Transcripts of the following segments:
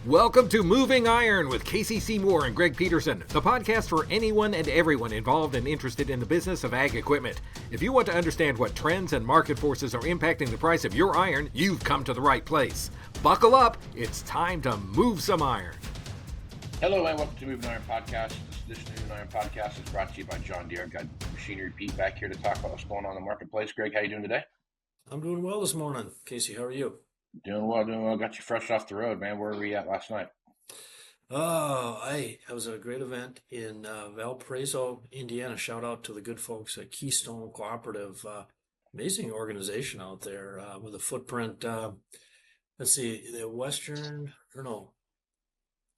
Welcome to Moving Iron with Casey Seymour and Greg Peterson, the podcast for anyone and everyone involved and interested in the business of ag equipment. If you want to understand what trends and market forces are impacting the price of your iron, you've come to the right place. Buckle up, it's time to move some iron. Hello and welcome to Moving Iron Podcast. This Moving Iron Podcast is brought to you by John Deere. I've got Machinery Pete back here to talk about what's going on in the marketplace. Greg, how you doing today? I'm doing well this morning. Casey, how are you? Doing well. Got you fresh off the road, man. Where were we at last night? I was at a great event in Valparaiso, Indiana. Shout out to the good folks at Keystone Cooperative. Amazing organization out there with a footprint. Let's see, the western, can't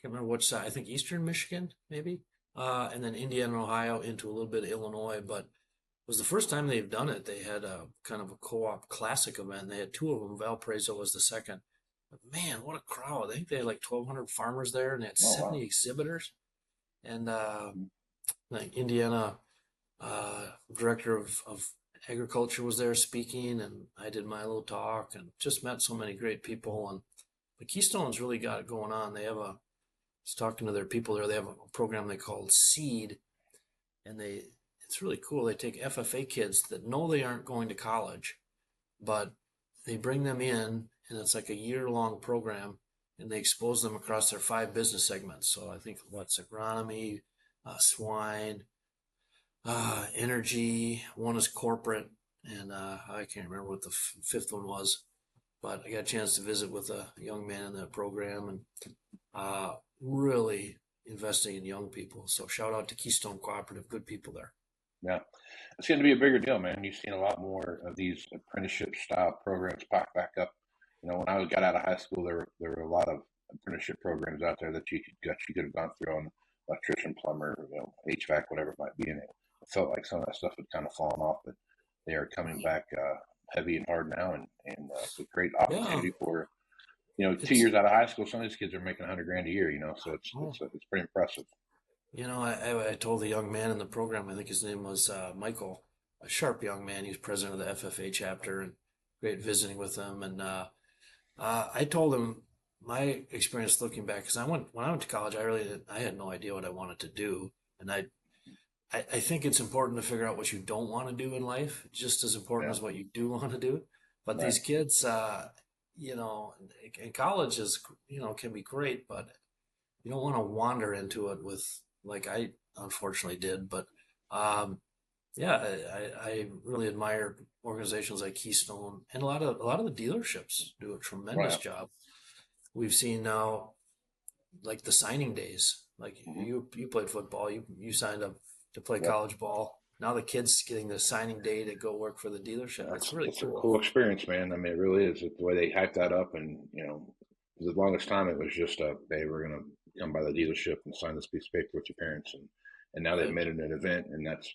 remember which side. I think eastern Michigan, maybe, and then Indiana and Ohio into a little bit of Illinois. But it was the first time they've done it. They had a kind of a co-op classic event. They had two of them. Valparaiso was the second. But man, what a crowd. I think they had like 1,200 farmers there, and they had 70 exhibitors. And like Indiana director of agriculture was there speaking, and I did my little talk and just met so many great people. And the Keystone's really got it going on. They have I was talking to their people there. They have a program they call Seed, and it's really cool. They take FFA kids that know they aren't going to college, but they bring them in, and it's like a year-long program, and they expose them across their 5 business segments. So I think agronomy, swine, energy, one is corporate, and I can't remember what the fifth one was, but I got a chance to visit with a young man in that program, and really investing in young people. So shout out to Keystone Cooperative, good people there. Yeah, it's going to be a bigger deal, man. You've seen a lot more of these apprenticeship-style programs pop back up. You know, when I got out of high school, there were a lot of apprenticeship programs out there that you could have gone through on electrician, plumber, HVAC, whatever it might be. And it felt like some of that stuff had kind of fallen off, but they are coming back heavy and hard now, and it's a great opportunity for 2 years out of high school. Some of these kids are making $100,000 a year. So it's pretty impressive. I told the young man in the program, I think his name was Michael, a sharp young man. He was president of the FFA chapter, and great visiting with him. And I told him my experience looking back, because when I went to college, I had no idea what I wanted to do. And I think it's important to figure out what you don't want to do in life, just as important as what you do want to do. But these kids, in college can be great, but you don't want to wander into it with, like I unfortunately did. But I really admire organizations like Keystone, and a lot of the dealerships do a tremendous job. We've seen now, like the signing days. Like you played football, you signed up to play college ball. Now the kids getting the signing day to go work for the dealership. It's really cool. A cool experience, man. I mean, it really is. The way they hyped that up, and for the longest time it was just hey, we're gonna come by the dealership and sign this piece of paper with your parents, and now they've made it an event, and that's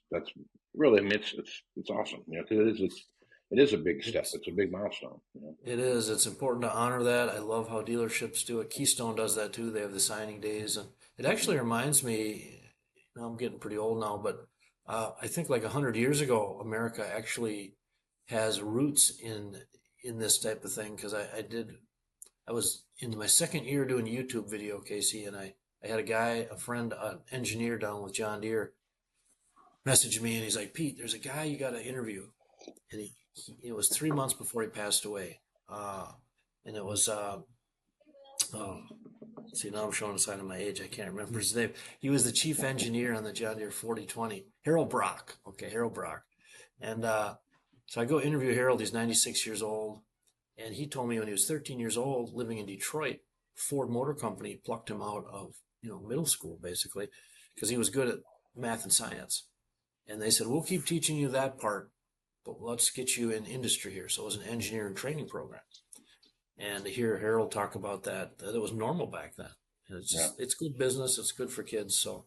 really, I mean, it's awesome, because it is a big step. It's a big milestone. It is. It's important to honor that. I love how dealerships do it. Keystone does that too. They have the signing days, and it actually reminds me. I'm getting pretty old now, but I think like 100 years ago, America actually has roots in this type of thing, because I was in my second year doing YouTube video, Casey, and I had a friend, an engineer down with John Deere, message me, and he's like, Pete, there's a guy you got to interview. And it was 3 months before he passed away. And it was, see, now I'm showing a sign of my age. I can't remember his name. He was the chief engineer on the John Deere 4020, Harold Brock. Okay, Harold Brock. And so I go interview Harold. He's 96 years old. And he told me when he was 13 years old, living in Detroit, Ford Motor Company plucked him out of middle school, basically, because he was good at math and science. And they said, we'll keep teaching you that part, but let's get you in industry here. So it was an engineering training program. And to hear Harold talk about that it was normal back then. And it's good business. It's good for kids. So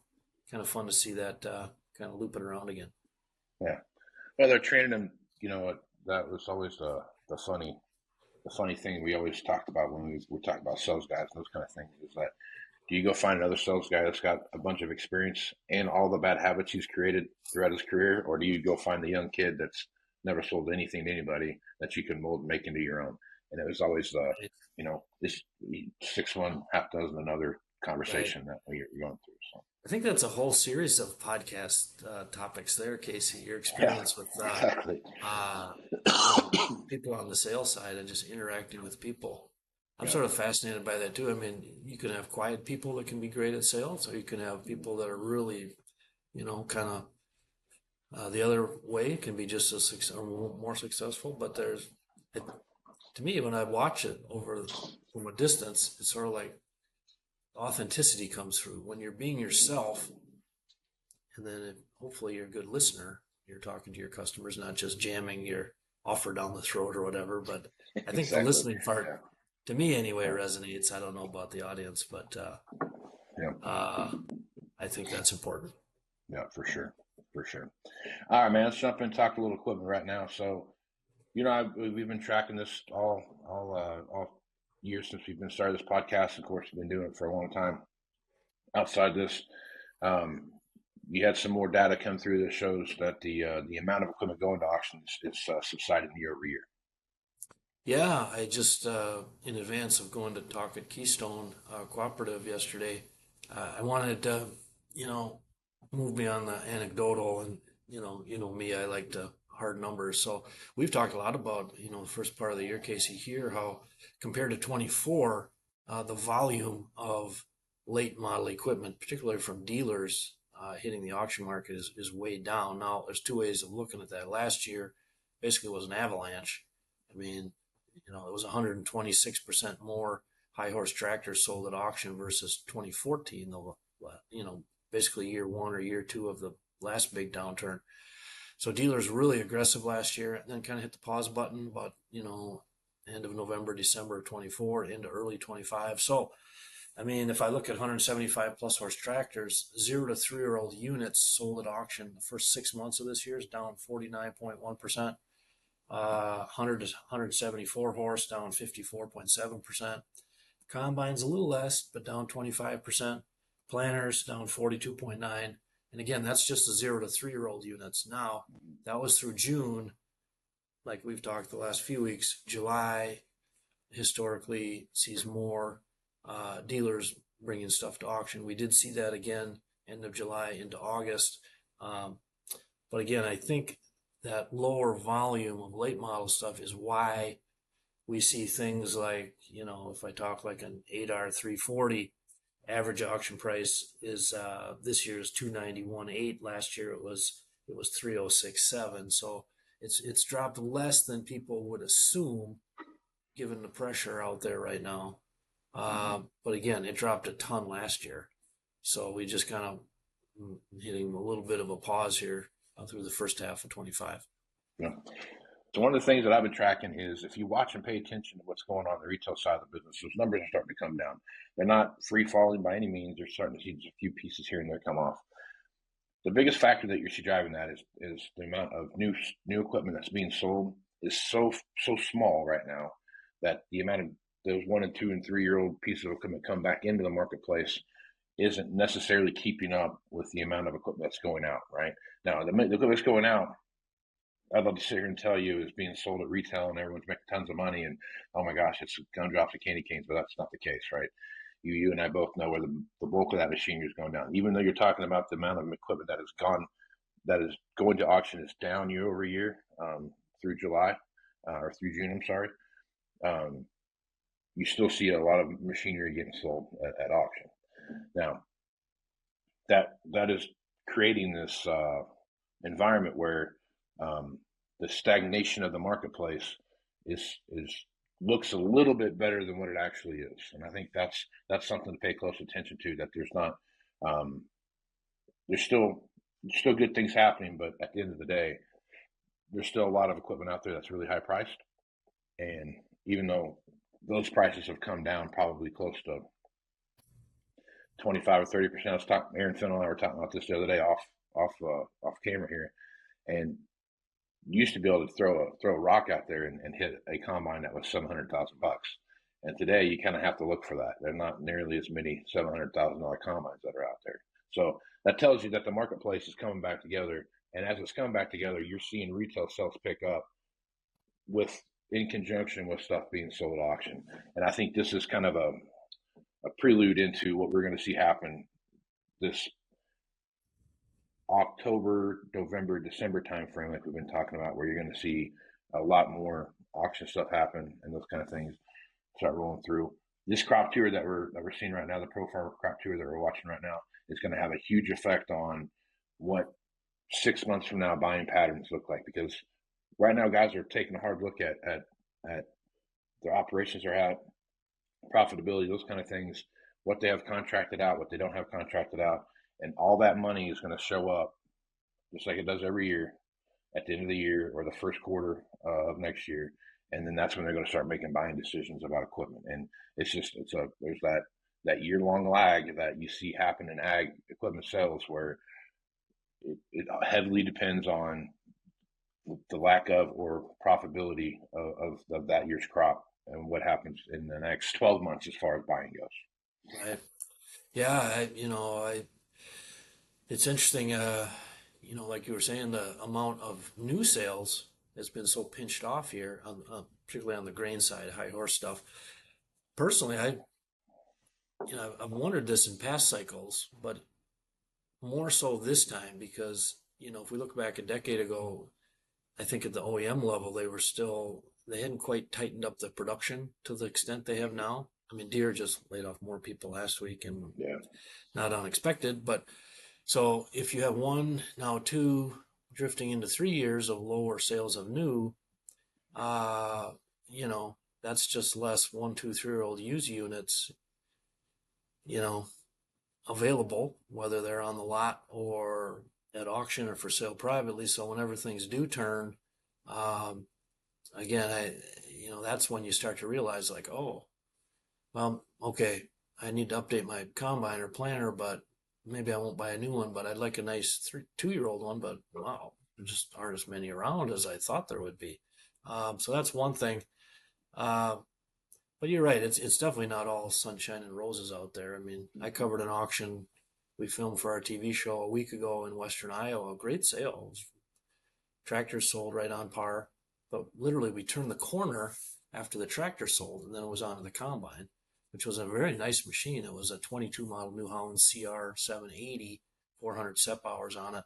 kind of fun to see that kind of loop it around again. Yeah. Well, they're training them, that was always the funny thing we always talked about when we were talking about sales guys and those kind of things, is that do you go find another sales guy that's got a bunch of experience and all the bad habits he's created throughout his career, or do you go find the young kid that's never sold anything to anybody that you can mold and make into your own? And it was always this 6 1, half dozen another Right. conversation that you're going through. So I think that's a whole series of podcast topics there, Casey. Your yeah, experience with exactly. uh, you know, people on the sales side and just interacting with people. I'm Yeah, sort of fascinated by that too. I mean, you can have quiet people that can be great at sales, or you can have people that are really, kind of the other way can be just as or more successful. But it, to me, when I watch it over from a distance, it's sort of like authenticity comes through when you're being yourself, and then hopefully you're a good listener. You're talking to your customers, not just jamming your offer down the throat or whatever. But I think the exactly. listening part, Yeah, to me anyway, resonates. I don't know about the audience, but yeah, uh, I think that's important. yeah, for sure, for sure. All right, man. Let's jump in and talk a little equipment right now. So, we've been tracking this all year since we've been started this podcast. Of course, we've been doing it for a long time. Outside this, um, you had some more data come through that shows that the amount of equipment going to auctions is subsiding year over year. Yeah, I just in advance of going to talk at Keystone Cooperative yesterday, I wanted to, you know, move beyond the anecdotal, and me, I like to hard numbers. So we've talked a lot about, the first part of the year, Casey, here, how compared to 24, the volume of late model equipment, particularly from dealers hitting the auction market, is way down. Now, there's two ways of looking at that. Last year, basically was an avalanche. I mean, it was 126% more high horse tractors sold at auction versus 2014, basically year one or year two of the last big downturn. So dealers really aggressive last year, and then kind of hit the pause button about, end of November, December of 24 into early 25. So, I mean, if I look at 175 plus horse tractors, 0 to 3 year old units sold at auction the first 6 months of this year is down 49.1%. 100 to 174 horse down 54.7%. Combines a little less, but down 25%. Planners down 42.9%. And again, that's just the 0 to 3 year old units. Now, that was through June, like we've talked the last few weeks. July historically sees more dealers bringing stuff to auction. We did see that again end of July into August. Um, but again, I think that lower volume of late model stuff is why we see things like, if I talk like an 8R 340, average auction price is this year is 291.8. Last year it was 3067. So it's dropped less than people would assume given the pressure out there right now. But again, it dropped a ton last year. So we just kind of hitting a little bit of a pause here through the first half of 25. Yeah. So one of the things that I've been tracking is if you watch and pay attention to what's going on the retail side of the business, those numbers are starting to come down. They're not free falling by any means. They're starting to see just a few pieces here and there come off. The biggest factor that you see driving that is the amount of new equipment that's being sold is so small right now that the amount of those 1 and 2 and 3 year old pieces of equipment come back into the marketplace isn't necessarily keeping up with the amount of equipment that's going out. Right now, the equipment that's going out, I'd love to sit here and tell you is being sold at retail and everyone's making tons of money and oh my gosh, it's gumdrops and candy canes, but that's not the case, right? You and I both know where the bulk of that machinery is going down. Even though you're talking about the amount of equipment that is going to auction is down year over year through July or through June. I'm sorry. Um, you still see a lot of machinery getting sold at auction. Now, that is creating this environment where the stagnation of the marketplace is looks a little bit better than what it actually is, and I think that's something to pay close attention to. That there's not there's still good things happening, but at the end of the day, there's still a lot of equipment out there that's really high priced, and even though those prices have come down probably close to 25 or 30%. I was talking, Aaron Finn and I were talking about this the other day off camera here, and you used to be able to throw a rock out there and hit a combine that was $700,000, and today you kind of have to look for that. There are not nearly as many $700,000 combines that are out there. So that tells you that the marketplace is coming back together, and as it's coming back together, you're seeing retail sales pick up with in conjunction with stuff being sold at auction. And I think this is kind of a prelude into what we're going to see happen this October, November, December timeframe, like we've been talking about, where you're going to see a lot more auction stuff happen and those kind of things start rolling through. This crop tour that we're seeing right now, the Pro Farmer crop tour that we're watching right now, is going to have a huge effect on what 6 months from now buying patterns look like. Because right now, guys are taking a hard look at their operations are at, profitability, those kind of things, what they have contracted out, what they don't have contracted out, and all that money is going to show up just like it does every year at the end of the year or the first quarter of next year, and then that's when they're going to start making buying decisions about equipment. And there's that year long lag that you see happen in ag equipment sales where it heavily depends on the lack of or profitability of that year's crop and what happens in the next 12 months as far as buying goes. Right. Yeah, it's interesting, like you were saying, the amount of new sales has been so pinched off here, particularly on the grain side, high horse stuff. Personally, I've wondered this in past cycles, but more so this time because, if we look back a decade ago, I think at the OEM level, they hadn't quite tightened up the production to the extent they have now. I mean, Deere just laid off more people last week, and Yeah. not unexpected, but so if you have one, now two, drifting into 3 years of lower sales of new, that's just less 1, 2, 3-year-old used units, available, whether they're on the lot or at auction or for sale privately. So whenever things do turn, again, that's when you start to realize, like, oh, well, okay, I need to update my combine or planter, but maybe I won't buy a new one, but I'd like a nice 2-year-old one. But wow, there just aren't as many around as I thought there would be. So that's one thing. But you're right. It's definitely not all sunshine and roses out there. I mean, I covered an auction we filmed for our TV show a week ago in Western Iowa. Great sales. Tractors sold right on par. But literally, we turned the corner after the tractor sold, and then it was on to the combine, which was a very nice machine. It was a 22 model New Holland CR 780, 400 SEP hours on it.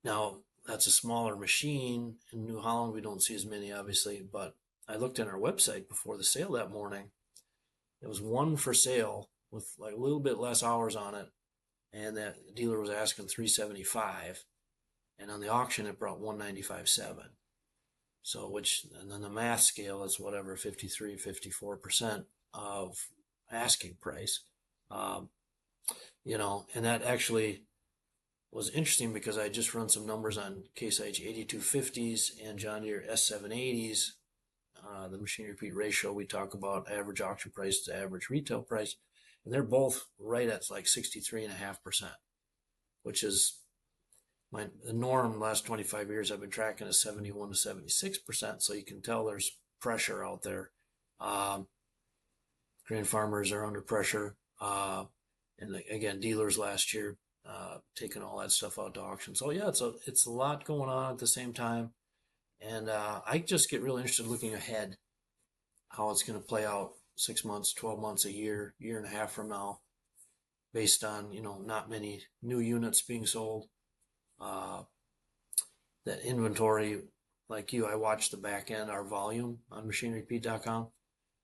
Now, that's a smaller machine. In New Holland, we don't see as many, obviously, but I looked on our website before the sale that morning. There was one for sale with like a little bit less hours on it, and that dealer was asking $375, and on the auction it brought $195.7. So and then the math scale is whatever, 54% of asking price. And that actually was interesting because I just run some numbers on Case IH 8250s and John Deere S780s. The machine repeat ratio, we talk about average auction price to average retail price, and they're both right at like 63.5%, which is the norm. The last 25 years I've been tracking is 71 to 76%. So you can tell there's pressure out there. Grain farmers are under pressure. And again, dealers last year taking all that stuff out to auction. So yeah, it's a lot going on at the same time. And I just get really interested looking ahead, how it's going to play out 6 months, 12 months, a year and a half from now, based on, not many new units being sold. That inventory, like you, I watched the back end, our volume on machinerepeat.com,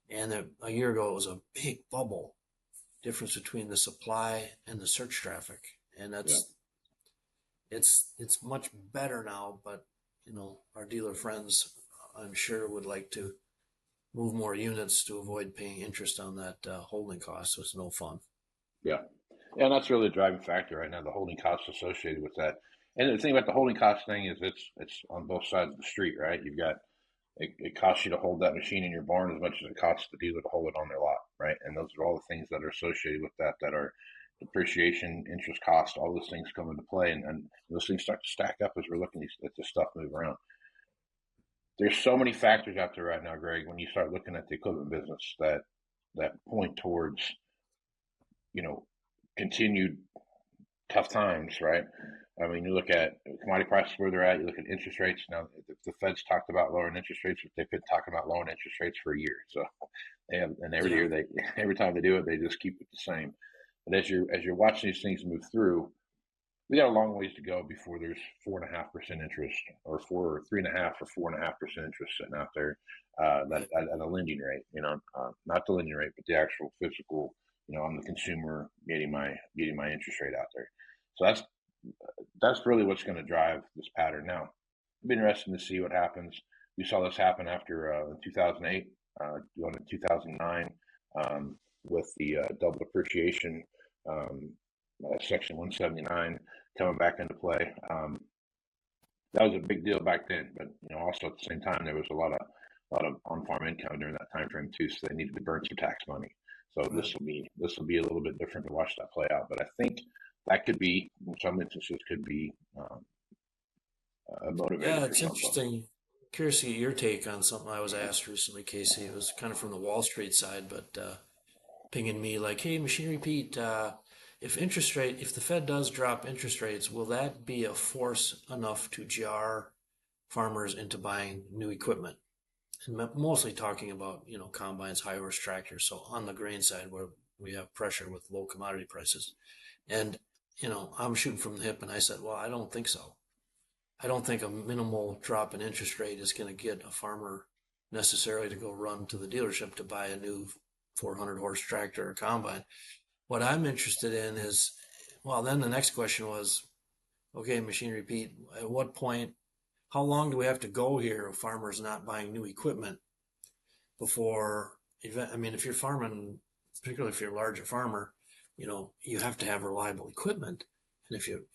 and a year ago it was a big bubble difference between the supply and the search traffic, and it's much better now. But our dealer friends, I'm sure, would like to move more units to avoid paying interest on that holding cost. So it's no fun. Yeah. And that's really the driving factor right now, the holding costs associated with that. And the thing about the holding cost thing is it's on both sides of the street, right? You've got it costs you to hold that machine in your barn as much as it costs the dealer to hold it on their lot, right? And those are all the things that are associated with that are depreciation, interest cost, all those things come into play, and those things start to stack up as we're looking at this stuff move around. There's so many factors out there right now, Greg, when you start looking at the equipment business that point towards, continued tough times, right? I mean, you look at commodity prices where they're at. You look at interest rates. Now, the Fed's talked about lowering interest rates, but they've been talking about lowering interest rates for a year. So, and every Yeah. year every time they do it, they just keep it the same. But as you're watching these things move through, we got a long ways to go before there's 4.5% interest, or 3.5 or 4.5% interest sitting out there, that Right. at a lending rate. Not the lending rate, but the actual physical. I'm the consumer getting my interest rate out there. So that's really what's going to drive this pattern. Now, it'll be interesting to see what happens. We saw this happen after 2008, going to 2009, with the double depreciation, Section 179 coming back into play. That was a big deal back then, but also at the same time there was a lot of on-farm income during that time frame too, so they needed to burn some tax money. So Right. this will be a little bit different to watch that play out. But I think that could be, in some instances, could be a motivator Yeah, for it's some folks. interesting. Curious to get your take on something I was asked recently, Casey. It was kind of from the Wall Street side, but pinging me like, "Hey, Machinery Pete, if the Fed does drop interest rates, will that be a force enough to jar farmers into buying new equipment?" And mostly talking about combines, high horse tractors. So on the grain side, where we have pressure with low commodity prices, and I'm shooting from the hip, and I said, "Well, I don't think so. I don't think a minimal drop in interest rate is going to get a farmer necessarily to go run to the dealership to buy a new 400 horse tractor or combine." What I'm interested in is, well, then the next question was, okay, Machinery Pete, at what point, how long do we have to go here of farmers not buying new equipment before, I mean, if you're farming, particularly if you're a larger farmer, you have to have reliable equipment. And if you're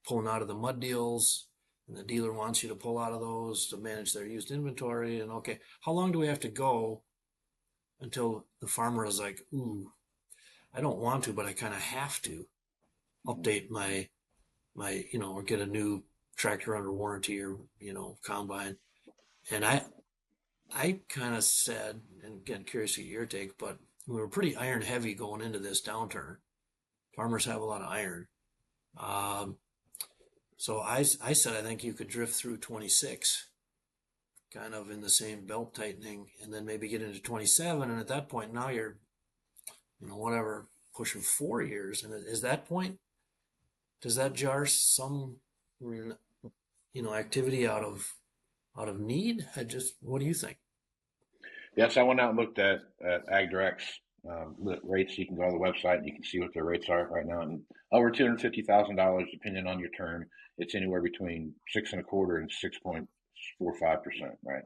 pulling out of the mud deals and the dealer wants you to pull out of those to manage their used inventory, and okay, how long do we have to go until the farmer is like, ooh, I don't want to, but I kind of have to update my or get a new tractor under warranty, or combine. And I kind of said, and again, curious to get your take, but we were pretty iron heavy going into this downturn. Farmers have a lot of iron. Um, so I said I think you could drift through 26, kind of in the same belt tightening, and then maybe get into 27. And at that point, now you're, whatever, pushing 4 years. And at that point, does that jar some, activity out of need? What do you think? Yes, I went out and looked at AgDirect's rates. You can go to the website and you can see what their rates are right now, and over $250,000, depending on your term, it's anywhere between 6.25 and 6.45%. Right.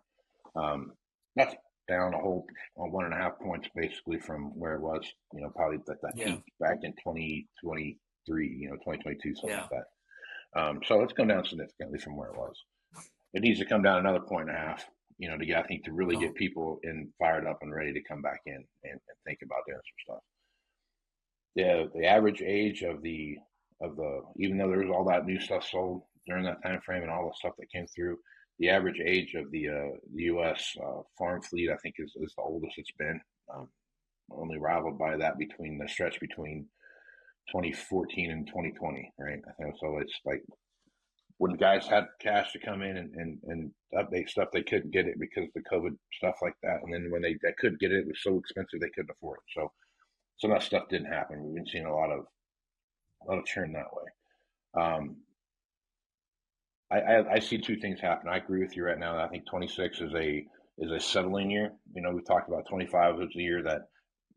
That's down a whole 1.5 points basically from where it was. Probably that Yeah, peak back in 2023. 2022, something yeah, like that. So it's come down significantly from where it was. It needs to come down another 1.5 points, to get, I think, to really no, get people fired up and ready to come back in and think about doing some stuff. The average age of the even though there was all that new stuff sold during that time frame and all the stuff that came through, the average age of the U.S. Farm fleet, I think, is the oldest it's been. Um, Only rivaled by that between the stretch between 2014 and 2020, right? I think so. It's like when guys had cash to come in and update stuff, they couldn't get it because of the COVID stuff like that. And then when they couldn't get it, it was so expensive they couldn't afford it. So some of that stuff didn't happen. We've been seeing a lot of churn that way. I see two things happen. I agree with you right now. I think 26 is a settling year. We talked about 25 as the year that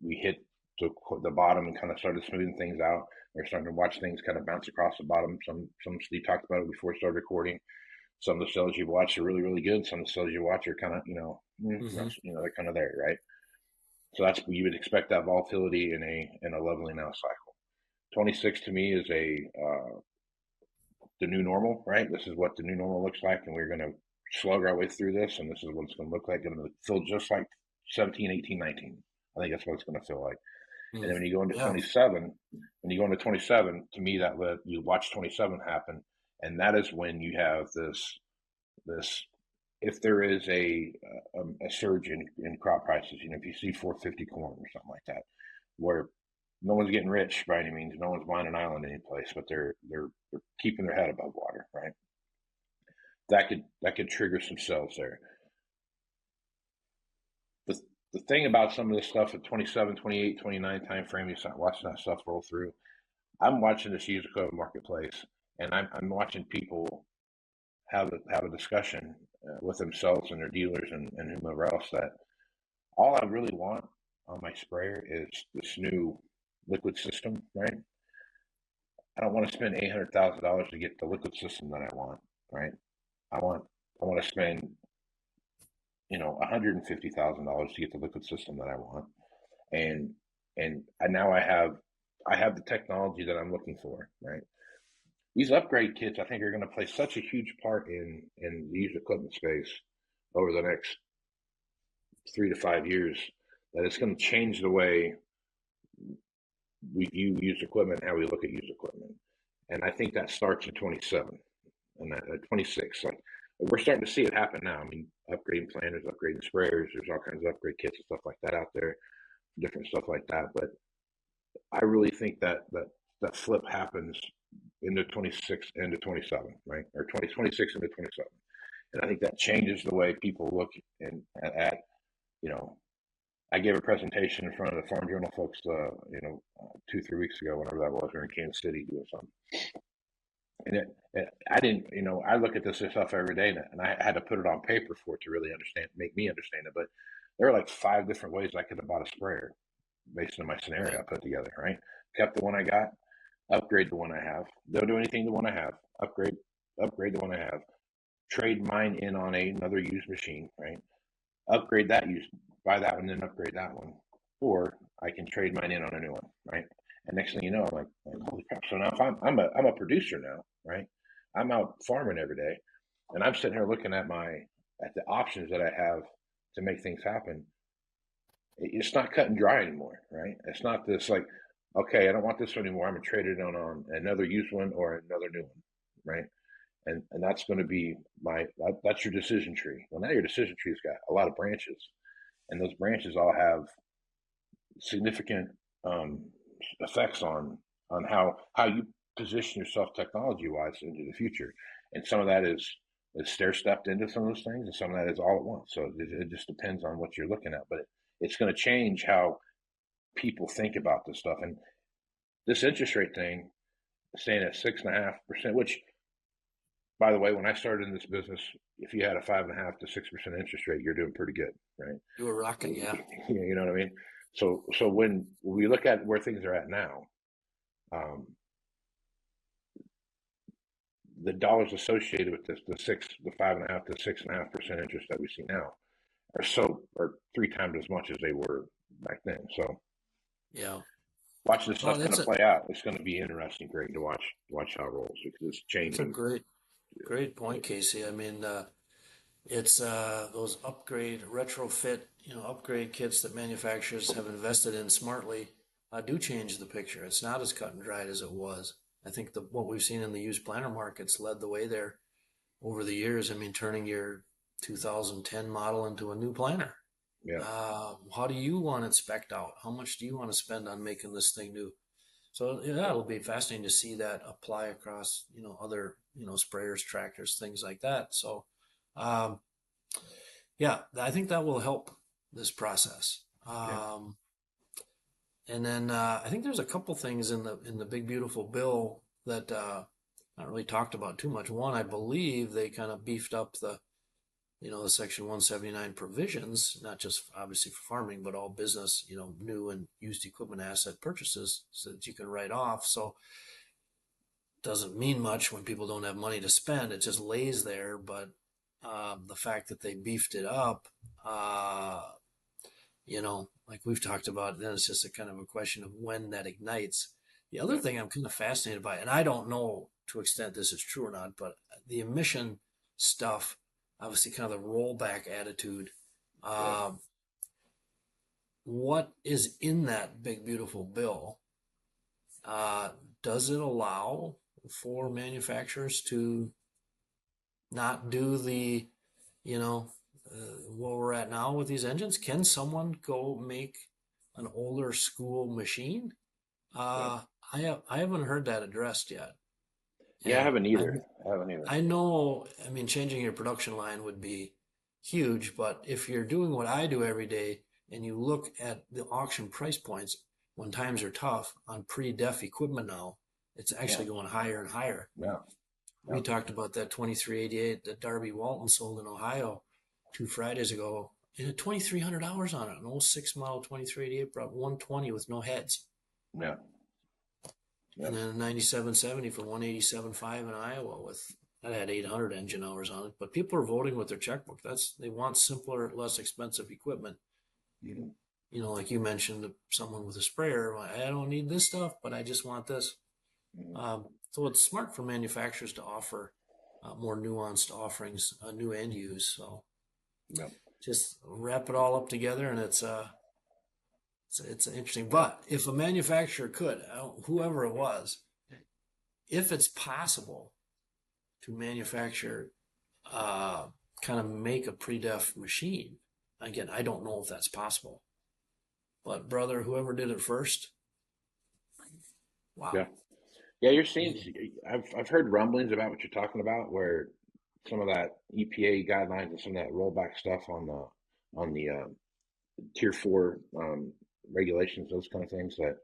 we hit the bottom and kind of started smoothing things out. We're starting to watch things kind of bounce across the bottom. Some Steve talked about it before we started recording. Some of the sales you watch are really, really good. Some of the sales you watch are kind of, hmm they're kind of there, right? So that's, you would expect that volatility in a leveling out cycle. 26 to me is the new normal, right? This is what the new normal looks like, and we're going to slug our way through this, and this is what it's going to look like. Going to feel just like 17, 18, 19. I think that's what it's going to feel like. And then when you go into yeah, 27, to me, that you watch 27 happen, and that is when you have this. If there is a surge in crop prices, if you see 450 corn or something like that, where no one's getting rich by any means. No one's buying an island any place, but they're keeping their head above water, right? That could trigger some sales there. The the thing about some of this stuff at 27, 28, 29 time frame, you start watching that stuff roll through. I'm watching this used equipment marketplace, and I'm watching people have a discussion with themselves and their dealers and whomever else that all I really want on my sprayer is this new liquid system, right? I don't want to spend $800,000 to get the liquid system that I want, right? I want I want to spend $150,000 to get the liquid system that I want, and now I have the technology that I'm looking for, right? These upgrade kits, I think, are going to play such a huge part in the used equipment space over the next 3 to 5 years that it's going to change the way we view used equipment and how we look at used equipment. And I think that starts in 27 and at 26. Like we're starting to see it happen now. I mean, upgrading planters, upgrading sprayers. There's all kinds of upgrade kits and stuff like that out there, different stuff like that. But I really think that flip happens into 26 into 27, right? Or 2026 into 27. And I think that changes the way people look at you know, I gave a presentation in front of the Farm Journal folks, 2, 3 weeks ago, whenever that was. We were in Kansas City doing something. I didn't, I look at this stuff every day, and I had to put it on paper for it to really make me understand it. But there are like 5 different ways I could have bought a sprayer based on my scenario I put together, right? Kept the one I got, upgrade the one I have. Don't do anything to the one I have. Upgrade the one I have. Trade mine in on another used machine, right? Upgrade that used, buy that one, then upgrade that one. Or I can trade mine in on a new one, right? And next thing you know, I'm like holy crap! So now if I'm a producer now, right? I'm out farming every day, and I'm sitting here looking at the options that I have to make things happen. It's not cut and dry anymore, right? It's not this like, okay, I don't want this one anymore. I'm gonna trade it on another used one or another new one, right? And that's going to be that's your decision tree. Well, now your decision tree's got a lot of branches, and those branches all have significant effects on how you position yourself technology wise into the future. And some of that is stair stepped into some of those things, and some of that is all at once. So it just depends on what you're looking at, but it's going to change how people think about this stuff. And this interest rate thing, staying at 6.5%, which, by the way, when I started in this business, if you had a 5.5 to 6% interest rate, you're doing pretty good, right? You were rocking, yeah. You know what I mean? So when we look at where things are at now, the dollars associated with this, the 5.5 to 6.5% interest that we see now, are 3 times as much as they were back then. So yeah, watch this stuff kind of play out. It's going to be interesting, great to watch how it rolls because it's changing. It's a great point, Casey. I mean, it's those retrofit, upgrade kits that manufacturers have invested in smartly do change the picture. It's not as cut and dried as it was. I think what we've seen in the used planter markets led the way there over the years. I mean, turning your 2010 model into a new planter. Yeah. How do you want it spec'd out? How much do you want to spend on making this thing new? So yeah, it'll be fascinating to see that apply across, other, sprayers, tractors, things like that. So, yeah, I think that will help this process. And then I think there's a couple things in the big beautiful bill that not really talked about too much. One, I believe they kind of beefed up the Section 179 provisions, not just obviously for farming, but all business, new and used equipment asset purchases so that you can write off. So it doesn't mean much when people don't have money to spend. It just lays there. But the fact that they beefed it up, like we've talked about, then it's just a kind of a question of when that ignites. The other thing I'm kind of fascinated by, and I don't know to extent this is true or not, but the emission stuff, obviously kind of the rollback attitude. What is in that big, beautiful bill? Does it allow for manufacturers to not do the, where we're at now with these engines? Can someone go make an older school machine Yeah, I haven't heard that addressed yet. yeah, I And haven't either. I haven't either. I know, I mean, changing your production line would be huge, but if you're doing what I do every day and you look at the auction price points when times are tough on pre-def equipment now, it's Yeah, actually going higher and higher. yeah, yeah, We talked about that 2388 that Darby Walton sold in Ohio 2 Fridays ago. It had 2,300 hours on it. An old 6 model 2388 brought 120 with no heads. yeah, yeah, And then a 9770 for 187.5 in Iowa with that had 800 engine hours on it. But people are voting with their checkbook. They want simpler, less expensive equipment. mhm, Like you mentioned, someone with a sprayer. I don't need this stuff, but I just want this. mhm, So it's smart for manufacturers to offer more nuanced offerings, new end use. So yeah, just wrap it all up together, and it's interesting. But if a manufacturer could, whoever it was, if it's possible to manufacture, kind of make a pre-def machine. Again, I don't know if that's possible, but brother, whoever did it first, wow. yeah. Yeah, you're seeing. I've heard rumblings about what you're talking about, where some of that EPA guidelines and some of that rollback stuff on the Tier 4 regulations, those kind of things. That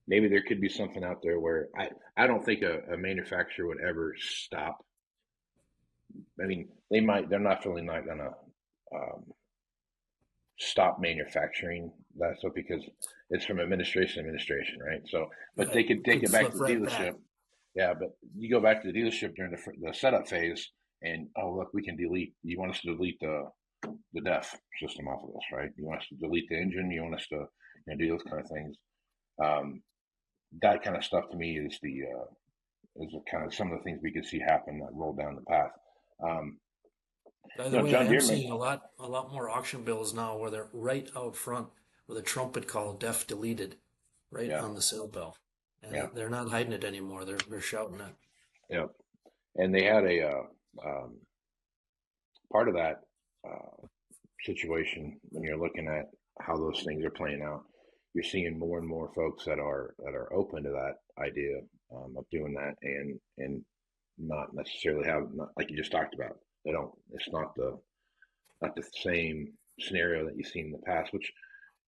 maybe there could be something out there where I don't think a manufacturer would ever stop. I mean, they might. They're not really not gonna um, stop manufacturing that stuff because it's from administration to administration, right? So, but they Right. could take Could it back flip to the right back. dealership. Yeah, but you go back to the dealership during the setup phase, and oh look, we can delete. You want us to delete the DEF system off of this, right? You want us to delete the engine. You want us to do those kind of things. Um, that kind of stuff to me is the kind of some of the things we could see happen that roll down the path. Um, By the way, I John am Deere, seeing a lot more auction bills now where they're right out front with a trumpet call "def deleted" right yeah, on the sale bill, and yeah, they're not hiding it anymore. They're shouting it. yeah, and they had a part of that situation when you're looking at how those things are playing out. You're seeing more and more folks that are open to that idea of doing that and not necessarily have not, like you just talked about. They don't. It's not the same scenario that you've seen in the past. Which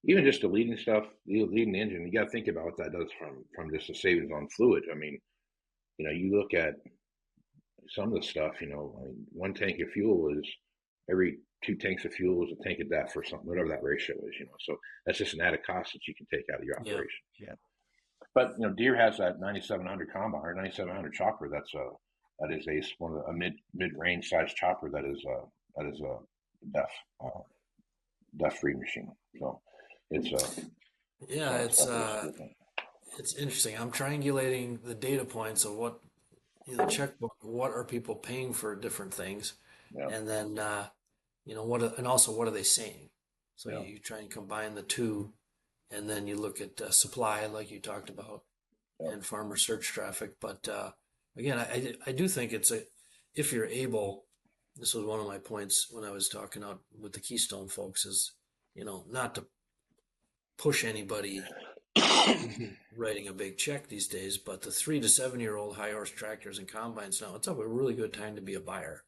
even just deleting stuff, deleting the engine, you got to think about what that does from just the savings on fluid. I mean, you look at some of the stuff. I mean, one tank of fuel is every two tanks of fuel is a tank of DEF or something, whatever that ratio is. So that's just an added cost that you can take out of your Yeah. operation. Yeah. But Deere has that 9700 combine or 9700 chopper. That is one of a mid range size chopper that is a DEF DEF free machine. So it's Yeah, some stuff is different. it's interesting. I'm triangulating the data points of what in the checkbook, what are people paying for different things, Yeah, and then and also what are they saying. So yeah, you try and combine the two, and then you look at supply, like you talked about, yeah, and farmer search traffic. But again, I do think if you're able, this was one of my points when I was talking out with the Keystone folks, is not to push anybody into writing a big check these days, but the 3 to 7 year old high horse tractors and combines now, it's a really good time to be a buyer.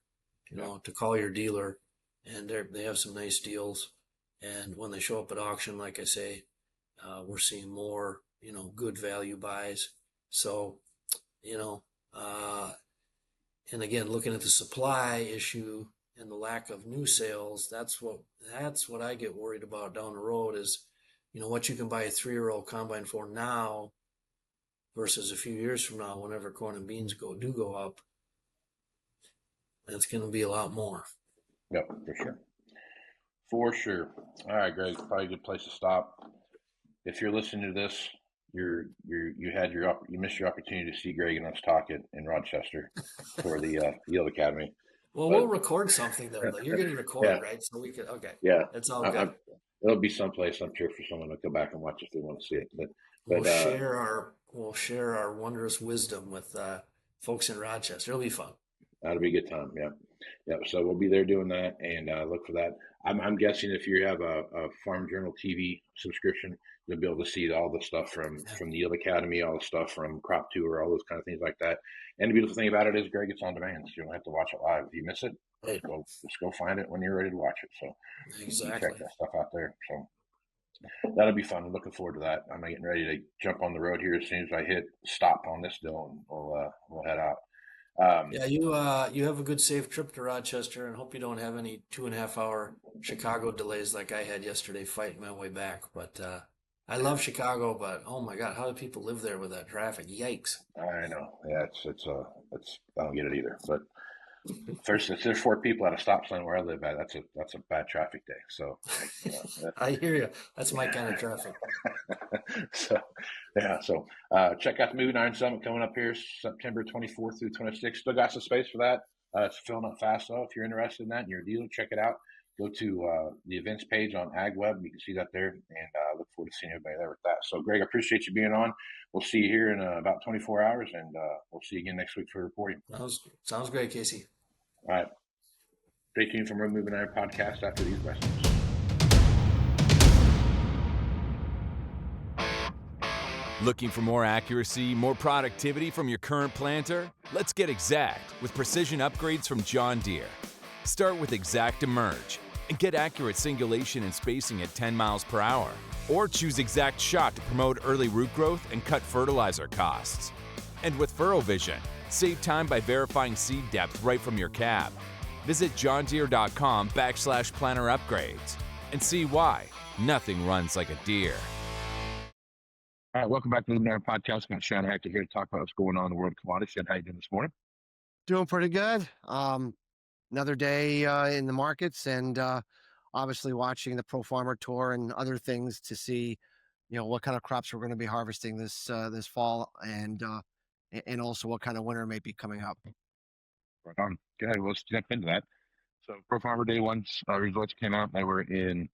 yeah, To call your dealer, and they have some nice deals. And when they show up at auction, like I say, we're seeing more good value buys. So you know, uh, and again, looking at the supply issue and the lack of new sales, that's what I get worried about down the road is, what you can buy a 3-year-old combine for now versus a few years from now, whenever corn and beans do go up, it's going to be a lot more. yeah, for sure. For sure. All right, Greg, probably a good place to stop. If you're listening to this, you missed your opportunity to see Greg and us talk in Rochester for the Yield Academy. Well, But we'll record something though. You're getting yeah, recorded, right? So we could. Okay, yeah, that's all I, good. I, it'll be someplace I'm sure for someone to go back and watch if they want to see it. But We'll but uh, share our wondrous wisdom with folks in Rochester. It'll be fun. that'll be a good time. Yeah, yeah. So we'll be there doing that and look for that. I'm guessing if you have a Farm Journal TV subscription, you'll be able to see all the stuff from the Yield Academy, all the stuff from Crop Tour, all those kind of things like that. And the beautiful thing about it is, Greg, it's on demand. So you don't have to watch it live. If you miss it, Hey, just go find it when you're ready to watch it. So you can check exactly. that stuff out there. So that'll be fun. I'm looking forward to that. I'm getting ready to jump on the road here as soon as I hit stop on this deal, and we'll head out. Yeah, you have a good safe trip to Rochester, and hope you don't have any 2.5 hour Chicago delays like I had yesterday fighting my way back. But I love Chicago, but oh my God, how do people live there with that traffic? Yikes! I know. Yeah, it's I don't get it either. But first, if there's 4 people at a stop sign where I live at, that's a bad traffic day. So, I hear you. That's my kind of traffic. so yeah. So check out the Moving Iron Summit coming up here September 24th through 26th. Still got some space for that. It's filling up fast though. If you're interested in that and you're a dealer, check it out. Go to the events page on AgWeb. You can see that there, and look forward to seeing everybody there with that. So, Greg, I appreciate you being on. We'll see you here in about 24 hours, and we'll see you again next week for reporting. Sounds great, Casey. All right. Stay tuned for more Moving Iron podcast after these messages. Looking for more accuracy, more productivity from your current planter? Let's get exact with precision upgrades from John Deere. Start with Exact Emerge and get accurate singulation and spacing at 10 miles per hour. Or choose Exact Shot to promote early root growth and cut fertilizer costs. And with Furrow Vision, save time by verifying seed depth right from your cab. Visit johndeere.com/planner upgrades and see why nothing runs like a Deere. All right, welcome back to the Moving Iron podcast. Got Sean Hector here to talk about what's going on in the world of commodities. Sean, how you doing this morning? Doing pretty good. Another day in the markets, and obviously watching the Pro Farmer Tour and other things to see, what kind of crops we're going to be harvesting this fall, and also what kind of winter may be coming up. Right on. Okay, let's jump into that. So, Pro Farmer Day 1 results came out. They were in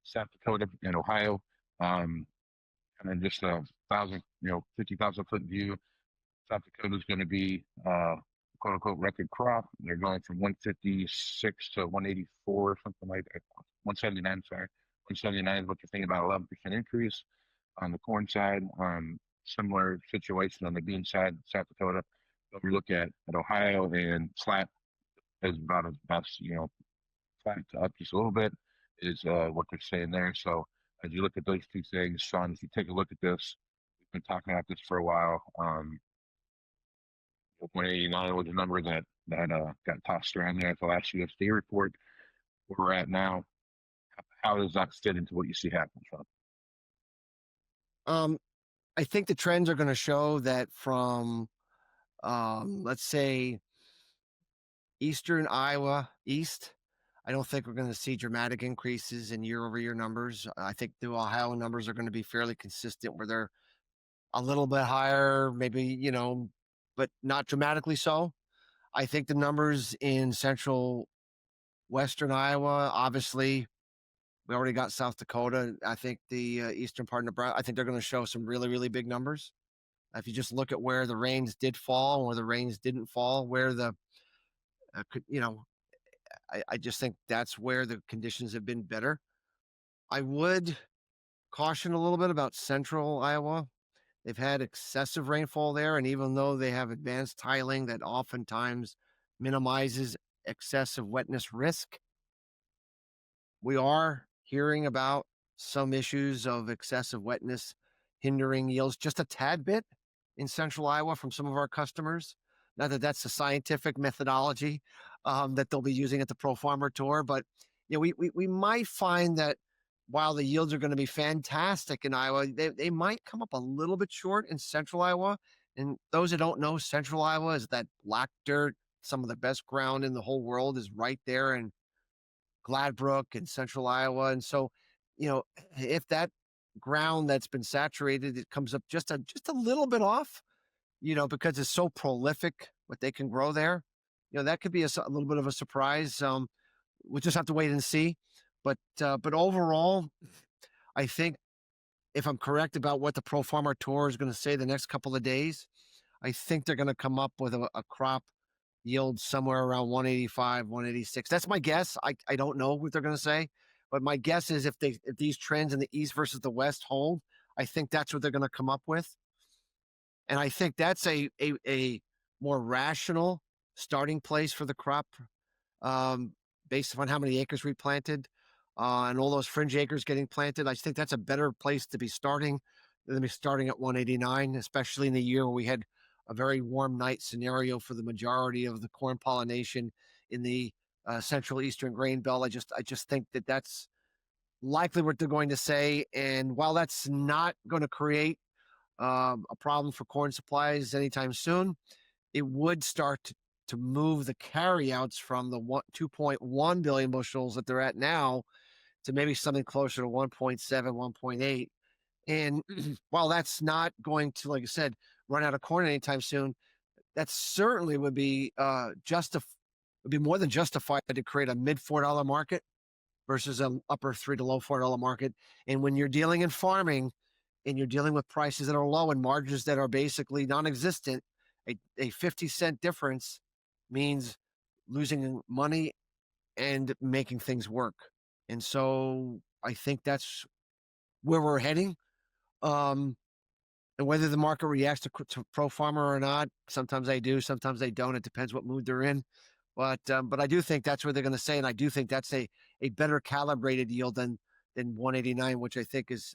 South Dakota and Ohio. And then just 50,000 foot view. South Dakota is going to be quote unquote record crop. They're going from 156 to 184, something like that. 179, sorry. 179 is what you're thinking about, 11% increase on the corn side. Similar situation on the bean side, South Dakota. So we look at Ohio, and flat is about flat to up just a little bit is what they're saying there. So as you look at those two things, Sean, if you take a look at this, we've been talking about this for a while. 189 was a number that got tossed around there at the last USDA report. Where we're at now, how does that fit into what you see happening, Sean? I think the trends are going to show that from, let's say, eastern Iowa east, I don't think we're going to see dramatic increases in year-over-year numbers. I think the Ohio numbers are going to be fairly consistent, where they're a little bit higher, maybe, but not dramatically so. I think the numbers in central western Iowa, obviously, we already got South Dakota. I think the eastern part of Nebraska, I think they're going to show some really, really big numbers. If you just look at where the rains did fall and where the rains didn't fall, where the, I just think that's where the conditions have been better. I would caution a little bit about central Iowa. They've had excessive rainfall there, and even though they have advanced tiling that oftentimes minimizes excessive wetness risk, we are hearing about some issues of excessive wetness hindering yields just a tad bit in central Iowa from some of our customers. Not that that's the scientific methodology that they'll be using at the Pro Farmer Tour, but we might find that while the yields are going to be fantastic in Iowa, they might come up a little bit short in central Iowa. And those that don't know, central Iowa is that black dirt. Some of the best ground in the whole world is right there in Gladbrook and central Iowa. And so, if that ground that's been saturated, it comes up just a little bit off, because it's so prolific what they can grow there, that could be a little bit of a surprise. We'll just have to wait and see. But overall, I think if I'm correct about what the Pro Farmer Tour is going to say the next couple of days, I think they're going to come up with a crop yield somewhere around 185, 186. That's my guess. I don't know what they're going to say. But my guess is if these trends in the East versus the West hold, I think that's what they're going to come up with. And I think that's a more rational starting place for the crop, based upon how many acres we planted, and all those fringe acres getting planted. I think that's a better place to be starting than to be starting at 189, especially in the year where we had a very warm night scenario for the majority of the corn pollination in the central eastern grain belt. I just think that that's likely what they're going to say. And while that's not going to create a problem for corn supplies anytime soon, it would start to move the carryouts from the 2.1 billion bushels that they're at now to maybe something closer to 1.7, 1.8. And while that's not going to, like I said, run out of corn anytime soon, that certainly would be would be more than justified to create a mid $4 market versus an upper $3 to low $4 market. And when you're dealing in farming and you're dealing with prices that are low and margins that are basically non-existent, a 50-cent difference means losing money and making things work. And so I think that's where we're heading. And whether the market reacts to pro farmer or not, sometimes they do, sometimes they don't. It depends what mood they're in. But I do think that's what they're going to say, and I do think that's a better calibrated yield than 189, which I think is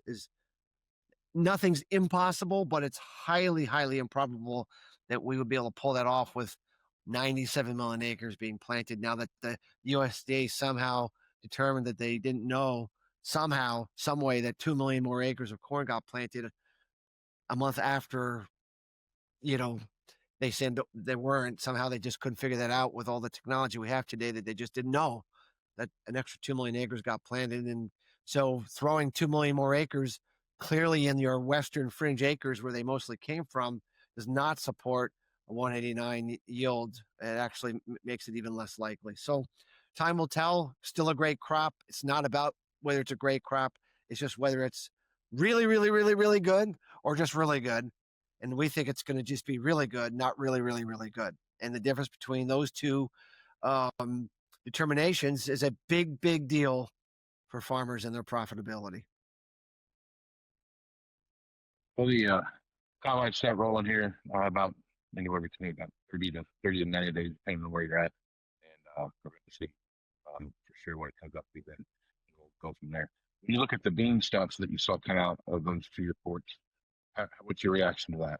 nothing's impossible, but it's highly, highly improbable that we would be able to pull that off with 97 million acres being planted. Now that the USDA somehow determined that they didn't know somehow, some way, that 2 million more acres of corn got planted a month after, they said they weren't. Somehow they just couldn't figure that out with all the technology we have today, that they just didn't know that an extra 2 million acres got planted. And so throwing 2 million more acres clearly in your western fringe acres where they mostly came from does not support a 189 yield. It actually makes it even less likely. So time will tell. Still a great crop. It's not about whether it's a great crop. It's just whether it's really, really, really, really good or just really good. And we think it's going to just be really good, not really, really, really good. And the difference between those two determinations is a big, big deal for farmers and their profitability. Well, the combine set rolling here about anywhere between about 30 to 90 days, depending on where you're at. And we're going to see for sure what it comes up to be then. We'll go from there. When you look at the bean stuffs that you saw come out of those 2 reports, what's your reaction to that?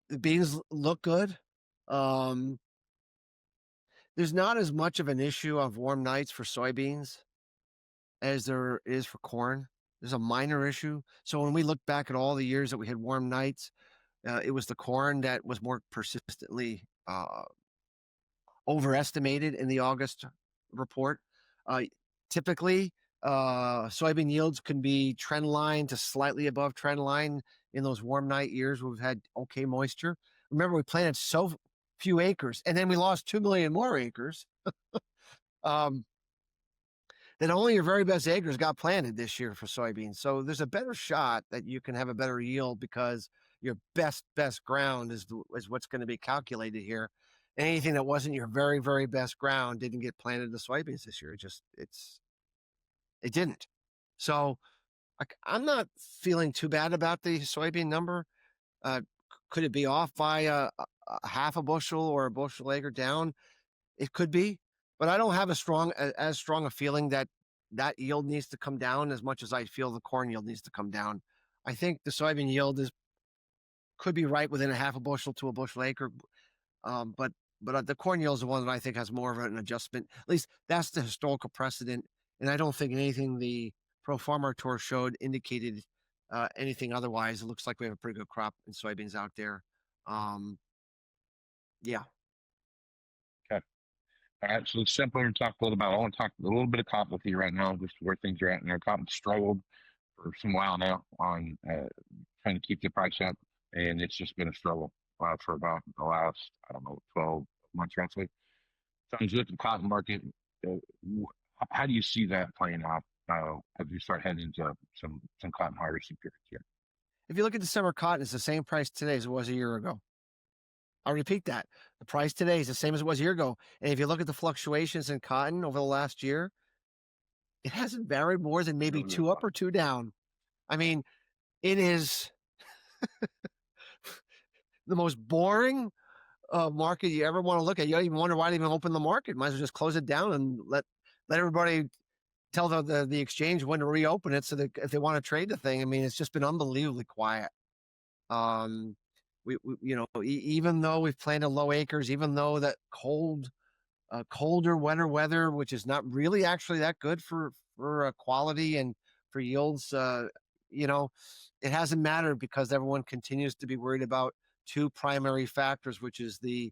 The beans look good. There's not as much of an issue of warm nights for soybeans as there is for corn. There's a minor issue. So when we look back at all the years that we had warm nights, it was the corn that was more persistently overestimated in the August report. Typically, soybean yields can be trend line to slightly above trend line in those warm night years where we've had okay moisture. Remember, we planted so few acres, and then we lost 2 million more acres. That only your very best acres got planted this year for soybeans. So there's a better shot that you can have a better yield because your best ground is what's going to be calculated here. Anything that wasn't your very, very best ground didn't get planted to soybeans this year. It didn't. So I'm not feeling too bad about the soybean number. Could it be off by a half a bushel or a bushel acre down? It could be, but I don't have as strong a feeling that yield needs to come down as much as I feel the corn yield needs to come down. I think the soybean yield could be right within a half a bushel to a bushel acre, but the corn yield is the one that I think has more of an adjustment. At least that's the historical precedent, and I don't think anything the Pro Farmer Tour showed indicated anything otherwise. It looks like we have a pretty good crop in soybeans out there. Yeah. Okay. All right. So it's simpler to talk a little about. I want to talk a little bit of cotton with you right now, just where things are at. And cotton struggled for some while now on trying to keep the price up, and it's just been a struggle for about the last 12 months roughly. So as you look at the cotton market, how do you see that playing out as we start heading into some cotton harvesting periods here? If you look at December cotton, it's the same price today as it was a year ago. I'll repeat that. The price today is the same as it was a year ago. And if you look at the fluctuations in cotton over the last year, it hasn't varied more than maybe Really two up or two down. I mean, it is the most boring market you ever want to look at. You don't even wonder why they even open the market. Might as well just close it down and let everybody tell the exchange when to reopen it, so that if they want to trade the thing. I mean, it's just been unbelievably quiet. We even though we've planted low acres, even though that colder, wetter weather, which is not really actually that good for quality and for yields, it hasn't mattered because everyone continues to be worried about two primary factors, which is the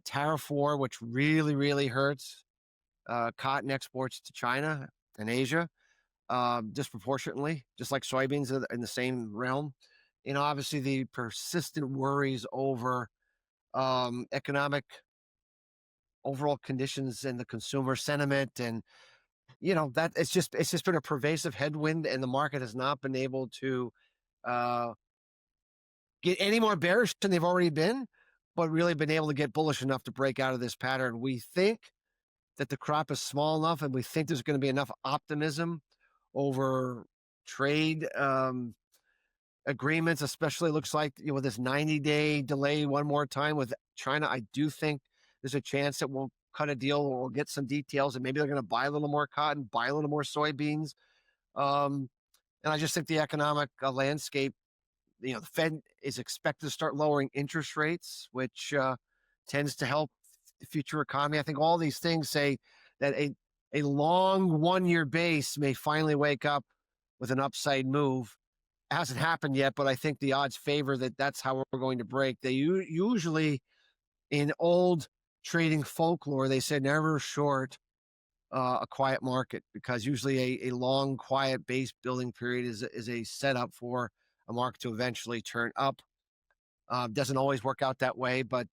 tariff war, which really, really hurts cotton exports to China and Asia disproportionately, just like soybeans in the same realm. Obviously the persistent worries over economic overall conditions and the consumer sentiment, and that it's just been a pervasive headwind, and the market has not been able to get any more bearish than they've already been, but really been able to get bullish enough to break out of this pattern. We think that the crop is small enough, and we think there's going to be enough optimism over trade agreements, especially looks like with this 90-day delay one more time with China. I do think there's a chance that we'll cut a deal, or we'll get some details, and maybe they're going to buy a little more cotton, buy a little more soybeans. And I just think the economic landscape, the Fed is expected to start lowering interest rates, which tends to help the future economy. I think all these things say that a long 1-year base may finally wake up with an upside move. It hasn't happened yet, but I think the odds favor that that's how we're going to break. They usually, in old trading folklore, they said never short a quiet market, because usually a long, quiet base building period is a setup for a market to eventually turn up. Doesn't always work out that way, but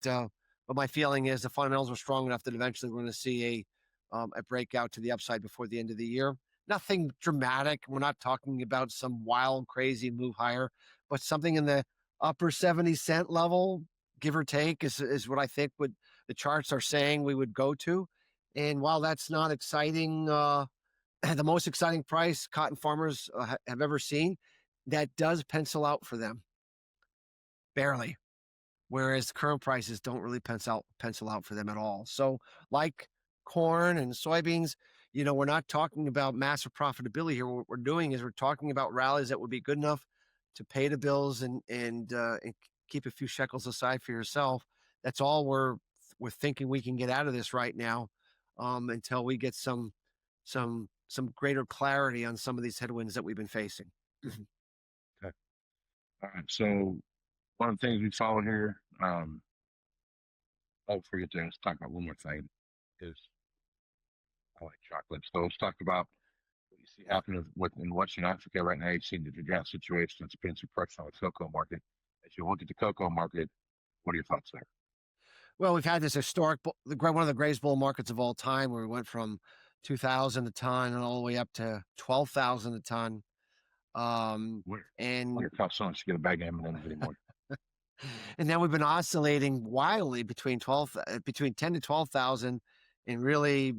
my feeling is the fundamentals are strong enough that eventually we're going to see a breakout to the upside before the end of the year. Nothing dramatic. We're not talking about some wild, crazy move higher, but something in the upper 70-cent level, give or take, is what I think what the charts are saying we would go to. And while that's not exciting, the most exciting price cotton farmers have ever seen, that does pencil out for them. Barely. Whereas current prices don't really pencil out for them at all. So like corn and soybeans, we're not talking about massive profitability here. What we're doing is we're talking about rallies that would be good enough to pay the bills and keep a few shekels aside for yourself. That's all we're thinking we can get out of this right now, until we get some greater clarity on some of these headwinds that we've been facing. Okay. All right. So one of the things we follow here, forget to let's talk about one more thing, is I like chocolate. So let's talk about what you see happening in Western Africa right now. You've seen the drought situation. It's been some pressure on the cocoa market. As you look at the cocoa market, what are your thoughts there? Well, we've had this historic, one of the greatest bull markets of all time, where we went from 2,000 a ton and all the way up to 12,000 a ton. And your top son should get a bag of M&Ms anymore. And then we've been oscillating wildly between 10 to 12,000, and really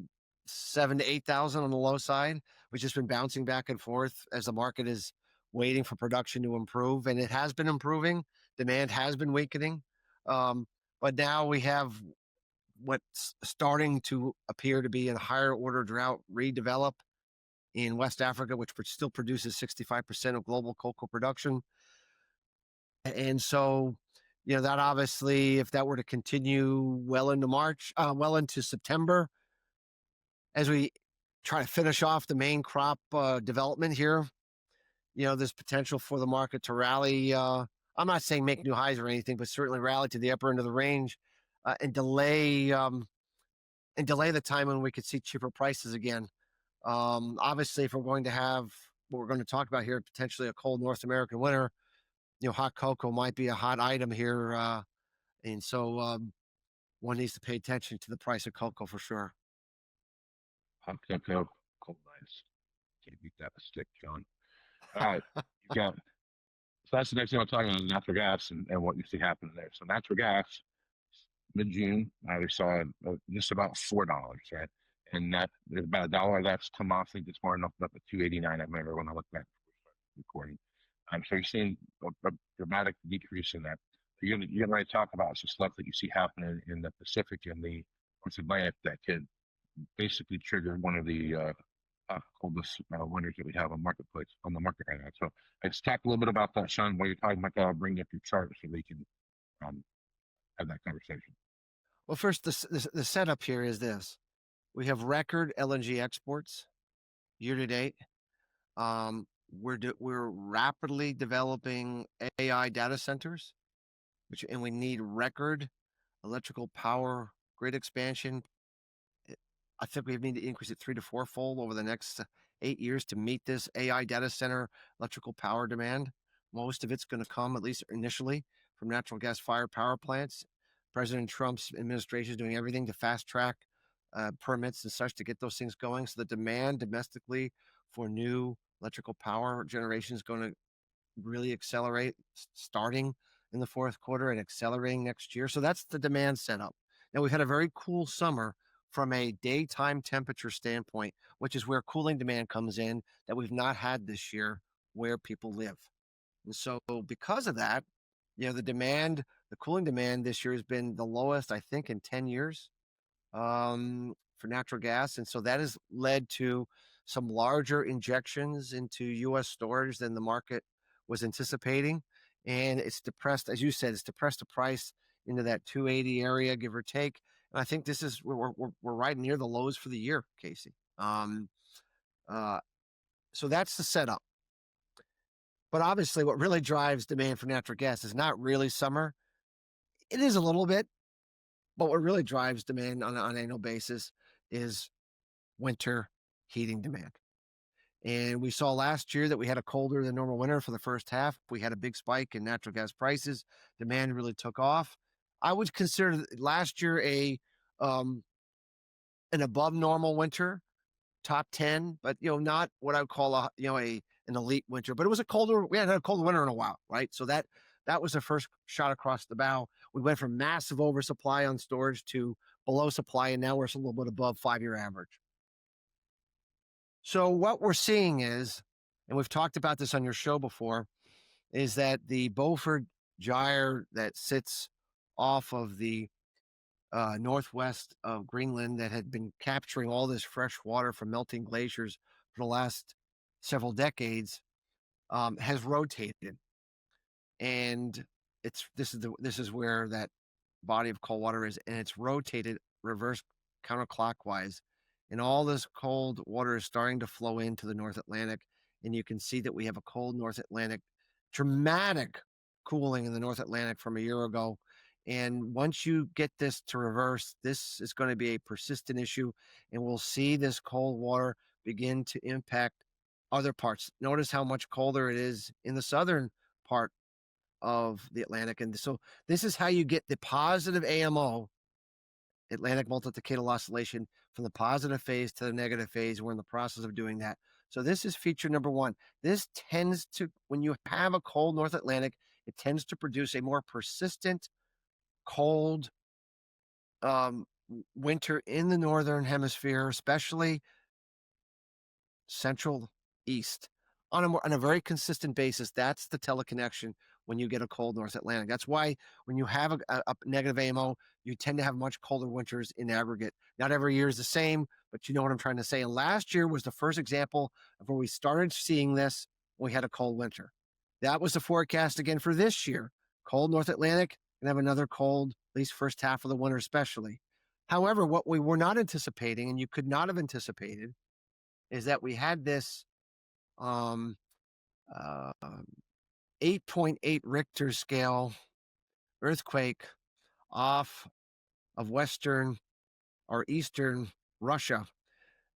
7 to 8,000 on the low side. We've just been bouncing back and forth as the market is waiting for production to improve, and it has been improving. Demand has been weakening, but now we have what's starting to appear to be a higher order drought redevelop in West Africa, which still produces 65% of global cocoa production. And so, that obviously, if that were to continue well into March, well into September, as we try to finish off the main crop development here, there's potential for the market to rally. I'm not saying make new highs or anything, but certainly rally to the upper end of the range, and delay the time when we could see cheaper prices again. Obviously, if we're going to have what we're going to talk about here, potentially a cold North American winter, hot cocoa might be a hot item here. And so one needs to pay attention to the price of cocoa for sure. Hot cocoa, cold ice. Can't beat that with a stick, John. All right. So that's the next thing I'm talking about, is natural gas and what you see happening there. So natural gas, mid-June, we saw just about $4, right? And that is about $1 that's come off. I think this morning up at 289. I remember when I looked back recording. So you're seeing a dramatic decrease in that. You're going to talk about some stuff that you see happening in the Pacific and the North Atlantic that could basically trigger one of the coldest winters that we have on the market right now. So let's talk a little bit about that, Sean. While you're talking about that, I'll bring up your chart so we can have that conversation. Well, first, the setup here is this: we have record LNG exports year to date. We're rapidly developing AI data centers, and we need record electrical power grid expansion. I think we need to increase it 3 to 4-fold over the next 8 years to meet this AI data center electrical power demand. Most of it's going to come, at least initially, from natural gas fired power plants. President Trump's administration is doing everything to fast track permits and such to get those things going. So the demand domestically for new electrical power generation is going to really accelerate starting in the fourth quarter and accelerating next year. So that's the demand setup. Now, we've had a very cool summer from a daytime temperature standpoint, which is where cooling demand comes in that we've not had this year where people live. And so because of that, the cooling demand this year has been the lowest, I think, in 10 years for natural gas. And so that has led to some larger injections into U.S. storage than the market was anticipating. And it's depressed, as you said, it's depressed the price into that 280 area, give or take. And I think this is we're right near the lows for the year, Casey. So that's the setup. But obviously, what really drives demand for natural gas is not really summer. It is a little bit, but what really drives demand on an annual basis is winter heating demand. And we saw last year that we had a colder than normal winter for the first half. We had a big spike in natural gas prices. Demand really took off. I would consider last year an above normal winter, top 10, but not what I would call an elite winter. But it was we hadn't had a cold winter in a while, right? So that was the first shot across the bow. We went from massive oversupply on storage to below supply, and now we're a little bit above 5-year average. So what we're seeing is, and we've talked about this on your show before, is that the Beaufort Gyre that sits off of the northwest of Greenland that had been capturing all this fresh water from melting glaciers for the last several decades has rotated. And this is where that body of cold water is, and it's rotated reverse counterclockwise. And all this cold water is starting to flow into the North Atlantic. And you can see that we have a cold North Atlantic, dramatic cooling in the North Atlantic from a year ago. And once you get this to reverse, this is going to be a persistent issue. And we'll see this cold water begin to impact other parts. Notice how much colder it is in the southern part of the Atlantic. And so this is how you get the positive AMO, Atlantic multi-decadal oscillation, from the positive phase to the negative phase. We're in the process of doing that. So this is feature number one. This tends to, when you have a cold North Atlantic, it tends to produce a more persistent cold winter in the northern hemisphere, especially central east, on a very consistent basis. That's the teleconnection when you get a cold North Atlantic. That's why when you have a negative AMO, you tend to have much colder winters in aggregate. Not every year is the same, but you know what I'm trying to say. And last year was the first example of where we started seeing this when we had a cold winter. That was the forecast again for this year. Cold North Atlantic, and have another cold, at least first half of the winter especially. However, what we were not anticipating, and you could not have anticipated, is that we had this 8.8 Richter scale earthquake off of western or eastern Russia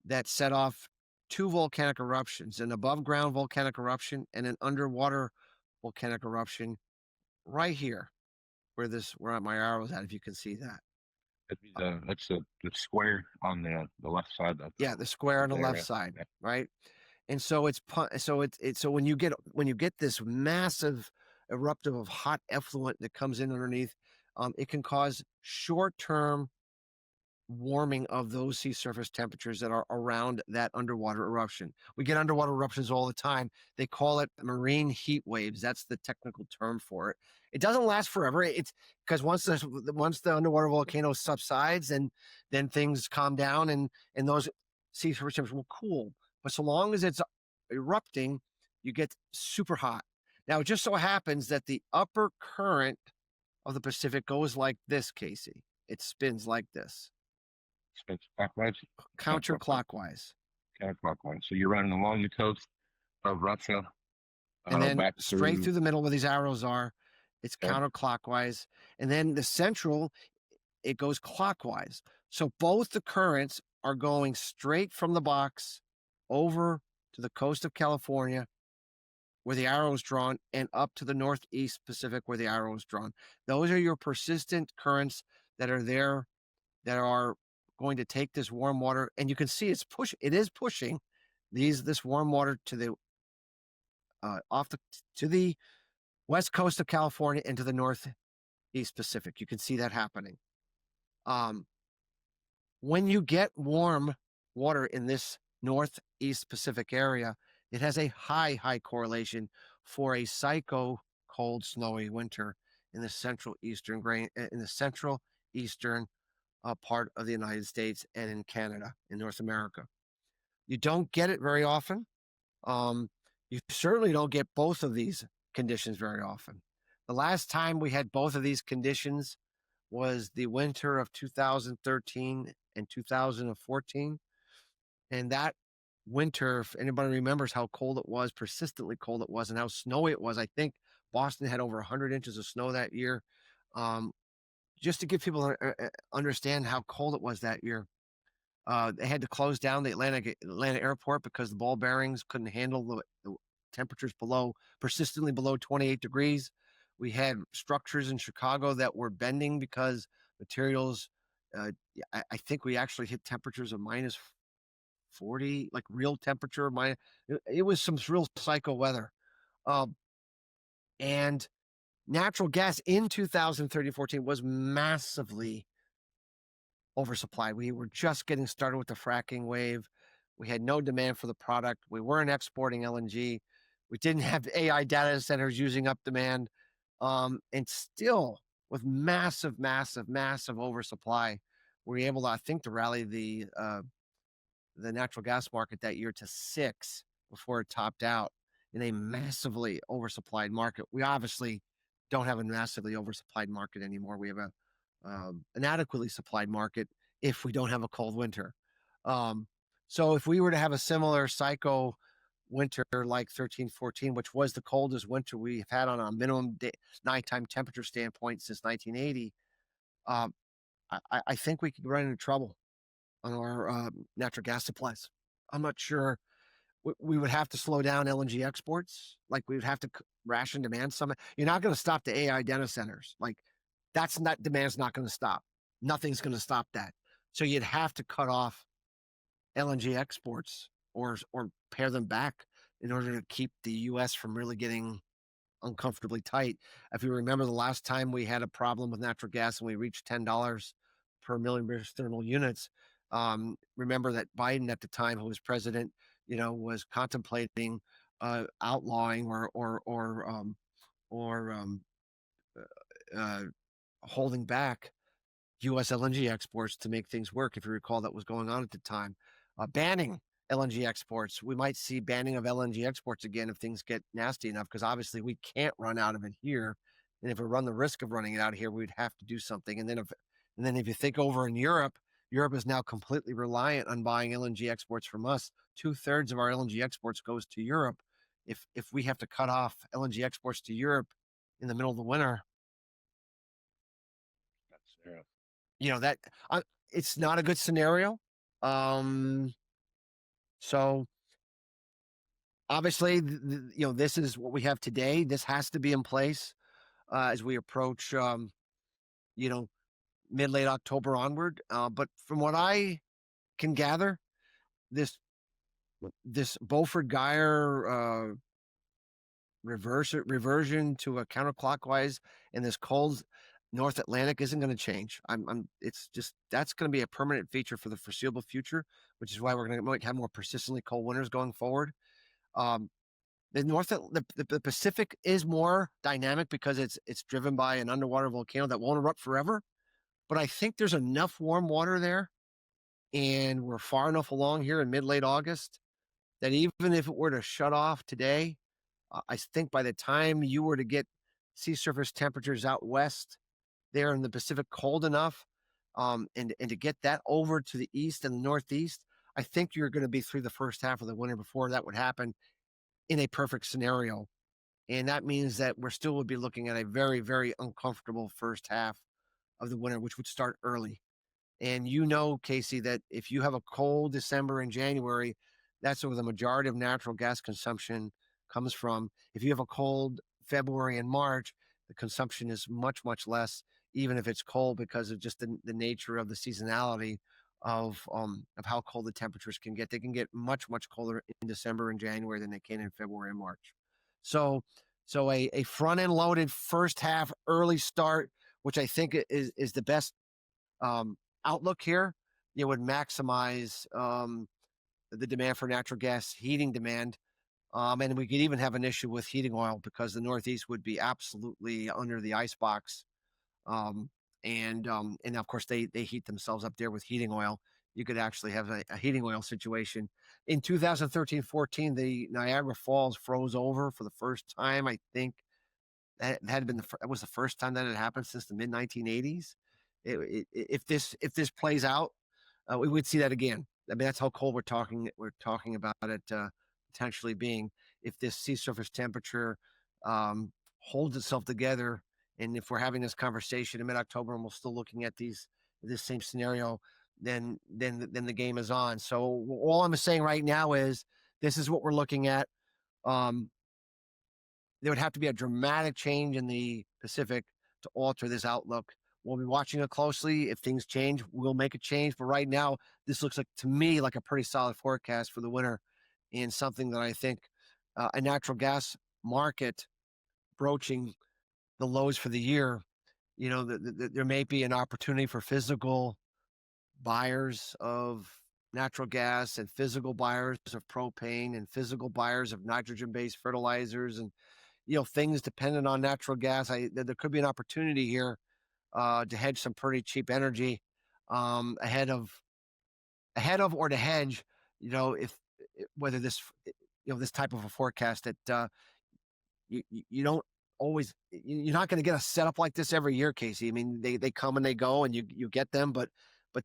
that set off 2 volcanic eruptions, an above ground volcanic eruption and an underwater volcanic eruption right here where my arrow is at, if you can see that. That's the square on the left side. The square on the left side, right? And so so when you get this massive eruptive of hot effluent that comes in underneath it can cause short-term warming of those sea surface temperatures that are around that underwater eruption. We get underwater eruptions all the time. They call it marine heat waves. That's the technical term for it. It doesn't last forever. It's because once the underwater volcano subsides, and then things calm down, and those sea surface temperatures will cool. But so long as it's erupting, you get super hot. Now, it just so happens that the upper current of the Pacific goes like this, Casey. It spins like this. Spins clockwise? Counterclockwise. Counterclockwise. So you're running along the coast of Russia, And then back straight through the middle where these arrows are, it's counterclockwise. And then the central, it goes clockwise. So both the currents are going straight from the box over to the coast of California where the arrow is drawn, and up to the northeast Pacific where the arrow is drawn. Those are your persistent currents that are there, that are going to take this warm water, and you can see it is pushing this warm water to the to the west coast of California and to the northeast Pacific. You can see that happening. When you get warm water in this northeast Pacific area, it has a high correlation for a psycho cold, snowy winter in the central eastern part of the United States and in Canada, in North America. You don't get it very often. You certainly don't get both of these conditions very often. The last time we had both of these conditions was the winter of 2013 and 2014. And that winter, if anybody remembers how cold it was, persistently cold it was, and how snowy it was, I think Boston had over 100 inches of snow that year. Just to give people understand how cold it was that year, they had to close down the Atlanta airport because the ball bearings couldn't handle the temperatures persistently below 28 degrees. We had structures in Chicago that were bending because materials, I think we actually hit temperatures of minus 40, like real temperature. It was some real psycho weather. And natural gas in 2013-14 was massively oversupplied. We were just getting started with the fracking wave. We had no demand for the product. We weren't exporting LNG. We didn't have AI data centers using up demand. And still, with massive oversupply, we were able to, I think, to rally the natural gas market that year to 6 before it topped out in a massively oversupplied market. We obviously don't have a massively oversupplied market anymore. We have an adequately supplied market if we don't have a cold winter. So if we were to have a similar psycho winter like 13-14, which was the coldest winter we've had on a minimum nighttime temperature standpoint since 1980, I think we could run into trouble on our natural gas supplies. I'm not sure. We would have to slow down LNG exports. Like we would have to ration demand some. You're not going to stop the AI data centers. Like demand's not going to stop. Nothing's going to stop that. So you'd have to cut off LNG exports or pare them back in order to keep the U.S. from really getting uncomfortably tight. If you remember the last time we had a problem with natural gas and we reached $10 per million British thermal units, remember that Biden at the time, who was president, was contemplating outlawing or holding back U.S. LNG exports to make things work. If you recall, that was going on at the time. Banning LNG exports. We might see banning of LNG exports again if things get nasty enough, because obviously we can't run out of it here. And if we run the risk of running it out here, we'd have to do something. And then if you think over in Europe is now completely reliant on buying LNG exports from us. 2/3 of our LNG exports goes to Europe. If we have to cut off LNG exports to Europe in the middle of the winter, that it's not a good scenario. So obviously, this is what we have today. This has to be in place as we approach, mid-late October onward. But from what I can gather, this Beaufort-Geier reversion to a counterclockwise and this cold, North Atlantic isn't going to change. It's just that's going to be a permanent feature for the foreseeable future, which is why we're going to have more persistently cold winters going forward. Um, the Pacific is more dynamic because it's driven by an underwater volcano that won't erupt forever. But I think there's enough warm water there, and we're far enough along here in mid-late August that even if it were to shut off today, I think by the time you were to get sea surface temperatures out west there in the Pacific cold enough, and to get that over to the east and the northeast, I think you're going to be through the first half of the winter before that would happen in a perfect scenario. And that means that we're still would be looking at a very, very uncomfortable first half of the winter, which would start early. And you know, Casey, that if you have a cold December and January, that's where the majority of natural gas consumption comes from. If you have a cold February and March, the consumption is much, much less, even if it's cold, because of just the nature of the seasonality of how cold the temperatures can get. They can get much, much colder in December and January than they can in February and March. So a front end loaded first half early start, which I think is the best outlook here, it would maximize the demand for natural gas heating demand. And we could even have an issue with heating oil because the Northeast would be absolutely under the ice box. And of course they heat themselves up there with heating oil. You could actually have a heating oil situation. In 2013-14, the Niagara Falls froze over for the first time. I think that had been that was the first time that had happened since the mid 1980s. If this plays out, we would see that again. I mean, that's how cold we're talking about it potentially being if this sea surface temperature holds itself together. And if we're having this conversation in mid-October and we're still looking at this same scenario, then the game is on. So all I'm saying right now is this is what we're looking at. There would have to be a dramatic change in the Pacific to alter this outlook. We'll be watching it closely. If things change, we'll make a change. But right now, this looks like to me like a pretty solid forecast for the winter, and something that I think a natural gas market broaching the lows for the year. You know, there may be an opportunity for physical buyers of natural gas and physical buyers of propane and physical buyers of nitrogen-based fertilizers and things dependent on natural gas. There could be an opportunity here to hedge some pretty cheap energy ahead of or to hedge. If whether this this type of a forecast that you don't always you're not going to get a setup like this every year, Casey. I mean, they come and they go, and you get them, but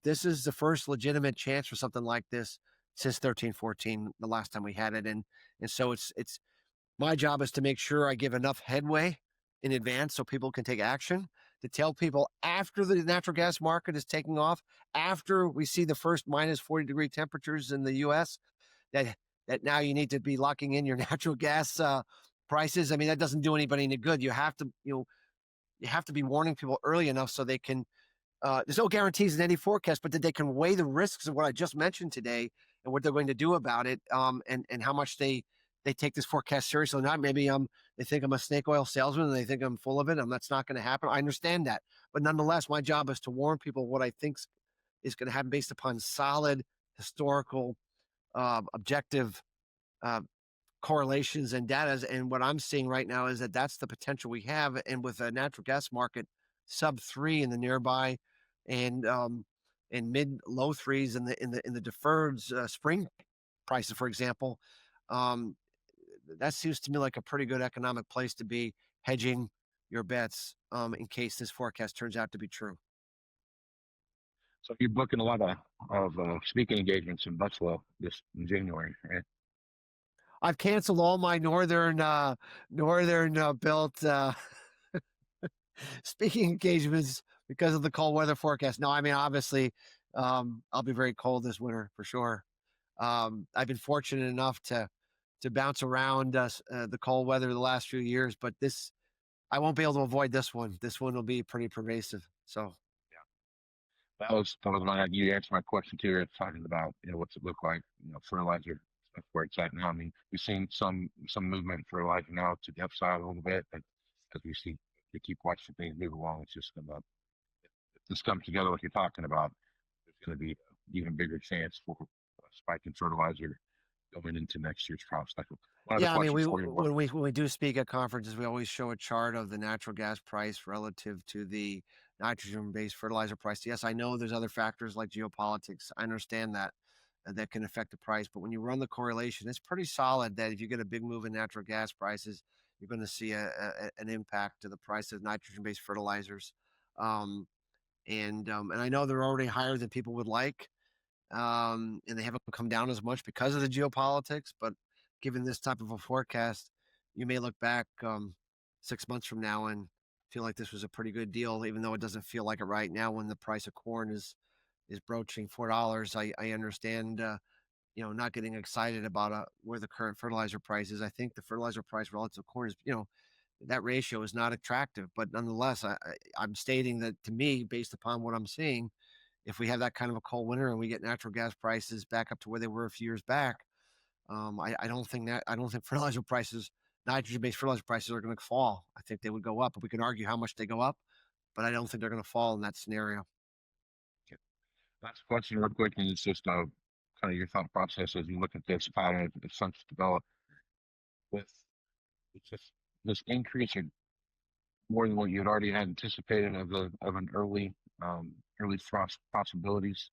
this is the first legitimate chance for something like this since 13-14, the last time we had it, and so it's my job is to make sure I give enough headway in advance so people can take action, to tell people after the natural gas market is taking off, after we see the first minus 40-degree temperatures in the U.S., that now you need to be locking in your natural gas prices. I mean, that doesn't do anybody any good. You have to be warning people early enough so they can. There's no guarantees in any forecast, but that they can weigh the risks of what I just mentioned today and what they're going to do about it, and how much they take this forecast seriously or not. Maybe they think I'm a snake oil salesman and they think I'm full of it, and that's not going to happen. I understand that. But nonetheless, my job is to warn people what I think is going to happen based upon solid historical, objective correlations and data. And what I'm seeing right now is that that's the potential we have. And with a natural gas market sub 3 in the nearby and mid low 3s in the deferred spring prices, for example, that seems to me like a pretty good economic place to be hedging your bets in case this forecast turns out to be true. So you're booking a lot of speaking engagements in Buffalo this in January, right? I've canceled all my northern built speaking engagements because of the cold weather forecast. No, I mean, obviously, I'll be very cold this winter for sure. I've been fortunate enough to bounce around the cold weather the last few years, but I won't be able to avoid this one. This one will be pretty pervasive. So That was my you answered my question too. It's talking about what's it look like, fertilizer stuff where it's at now. I mean, we've seen some movement in fertilizer now to the upside a little bit, as we see to keep watching things move along. It's just if this comes together like you're talking about, there's going to be an even bigger chance for a spike in fertilizer going into next year's crop cycle. One other Yeah, I mean, question for you. when we do speak at conferences, we always show a chart of the natural gas price relative to the nitrogen-based fertilizer price. Yes, I know there's other factors like geopolitics. I understand that that can affect the price, but when you run the correlation, it's pretty solid that if you get a big move in natural gas prices, you're going to see an impact to the price of nitrogen-based fertilizers. Um, and I know they're already higher than people would like, and they haven't come down as much because of the geopolitics. But given this type of a forecast, you may look back 6 months from now and feel like this was a pretty good deal, even though it doesn't feel like it right now when the price of corn is broaching $4. I understand, not getting excited about where the current fertilizer price is. I think the fertilizer price relative to corn is, that ratio is not attractive. But nonetheless, I'm stating that to me, based upon what I'm seeing, if we have that kind of a cold winter and we get natural gas prices back up to where they were a few years back, I don't think fertilizer prices, nitrogen-based fertilizer prices, are going to fall. I think they would go up. But we can argue how much they go up, but I don't think they're going to fall in that scenario. Okay. Last question, real quick, and it's just kind of your thought process as you look at this pattern as it starts to develop with it's just this increase in more than what you had already had anticipated of an early frost possibilities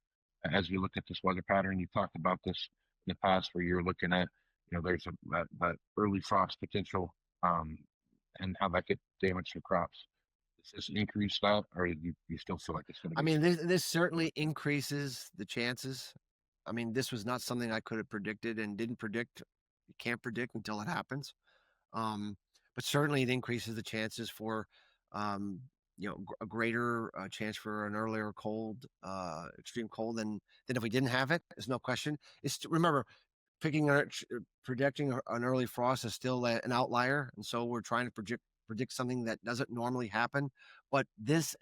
as you look at this weather pattern. You talked about this in the past where you're looking at, there's that early frost potential and how that could damage your crops. Does this increase that, or you still feel like it's going to be? I mean, this certainly increases the chances. I mean, this was not something I could have predicted and didn't predict. You can't predict until it happens. But certainly it increases the chances for, a greater chance for an earlier cold, extreme cold than if we didn't have it. There's no question. Remember, predicting an early frost is still an outlier, and so we're trying to predict something that doesn't normally happen. But this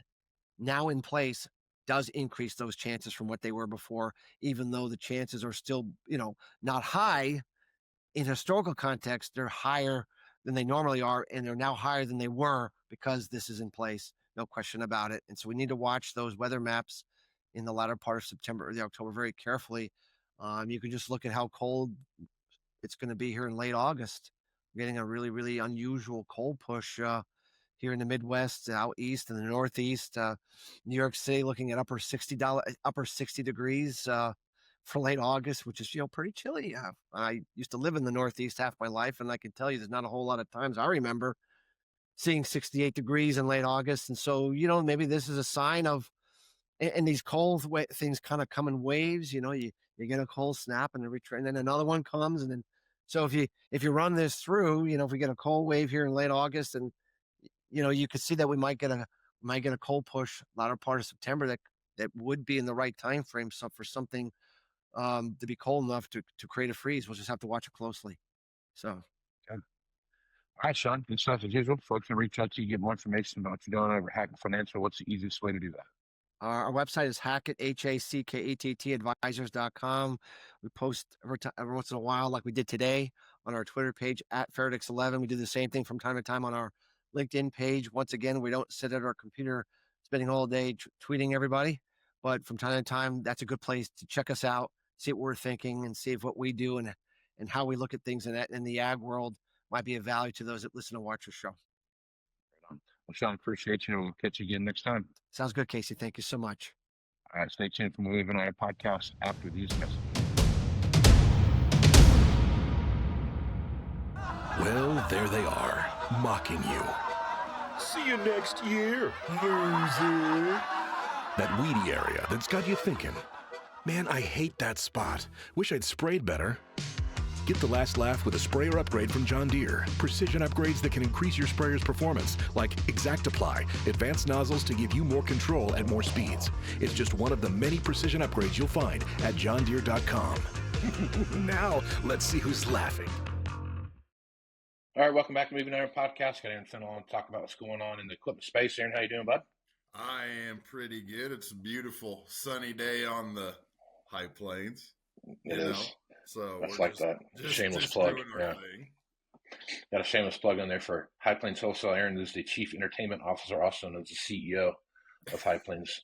now in place does increase those chances from what they were before, even though the chances are still, not high. In historical context, they're higher than they normally are, and they're now higher than they were because this is in place. No question about it. And so we need to watch those weather maps in the latter part of September or the October very carefully. You can just look at how cold it's going to be here in late August. We're getting a really, really unusual cold push here in the Midwest, out east, and the Northeast. New York City looking at upper 60 degrees for late August, which is pretty chilly. I used to live in the Northeast half my life, and I can tell you there's not a whole lot of times I remember seeing 68 degrees in late August. And so maybe this is a sign of, and these cold things kind of come in waves. You get a cold snap and and then another one comes, and then so if you run this through, if we get a cold wave here in late August, and you could see that we might get a cold push latter part of September that would be in the right time frame for something to be cold enough to create a freeze. We'll just have to watch it closely. So. Okay. All right, Sean. Good stuff as usual. Folks can reach out to you, get more information about what you're doing over Hackett Financial. What's the easiest way to do that? Our website is Hackett, HACKETT, advisors.com. We post every once in a while, like we did today, on our Twitter page at Faradix11. We do the same thing from time to time on our LinkedIn page. Once again, we don't sit at our computer spending all day tweeting everybody, but from time to time, that's a good place to check us out, see what we're thinking, and see if what we do and how we look at things in the ag world might be of value to those that listen and watch the show. Well, Sean, appreciate you. We'll catch you again next time. Sounds good, Casey. Thank you so much. All right, stay tuned for Moving Iron podcast after these messages. Well, there they are, mocking you. See you next year, loser. That weedy area that's got you thinking, man, I hate that spot. Wish I'd sprayed better. Get the last laugh with a sprayer upgrade from John Deere. Precision upgrades that can increase your sprayer's performance, like ExactApply, advanced nozzles to give you more control at more speeds. It's just one of the many precision upgrades you'll find at johndeere.com. Now, let's see who's laughing. All right, welcome back to Moving Iron podcast. Got Aaron Fennell on to talk about what's going on in the equipment space. Aaron, how you doing, bud? I am pretty good. It's a beautiful sunny day on the high plains. It is. So that's like that shameless plug. Yeah. Got a shameless plug on there for High Plains Wholesale. Aaron is the Chief Entertainment Officer, also known as the CEO of High Plains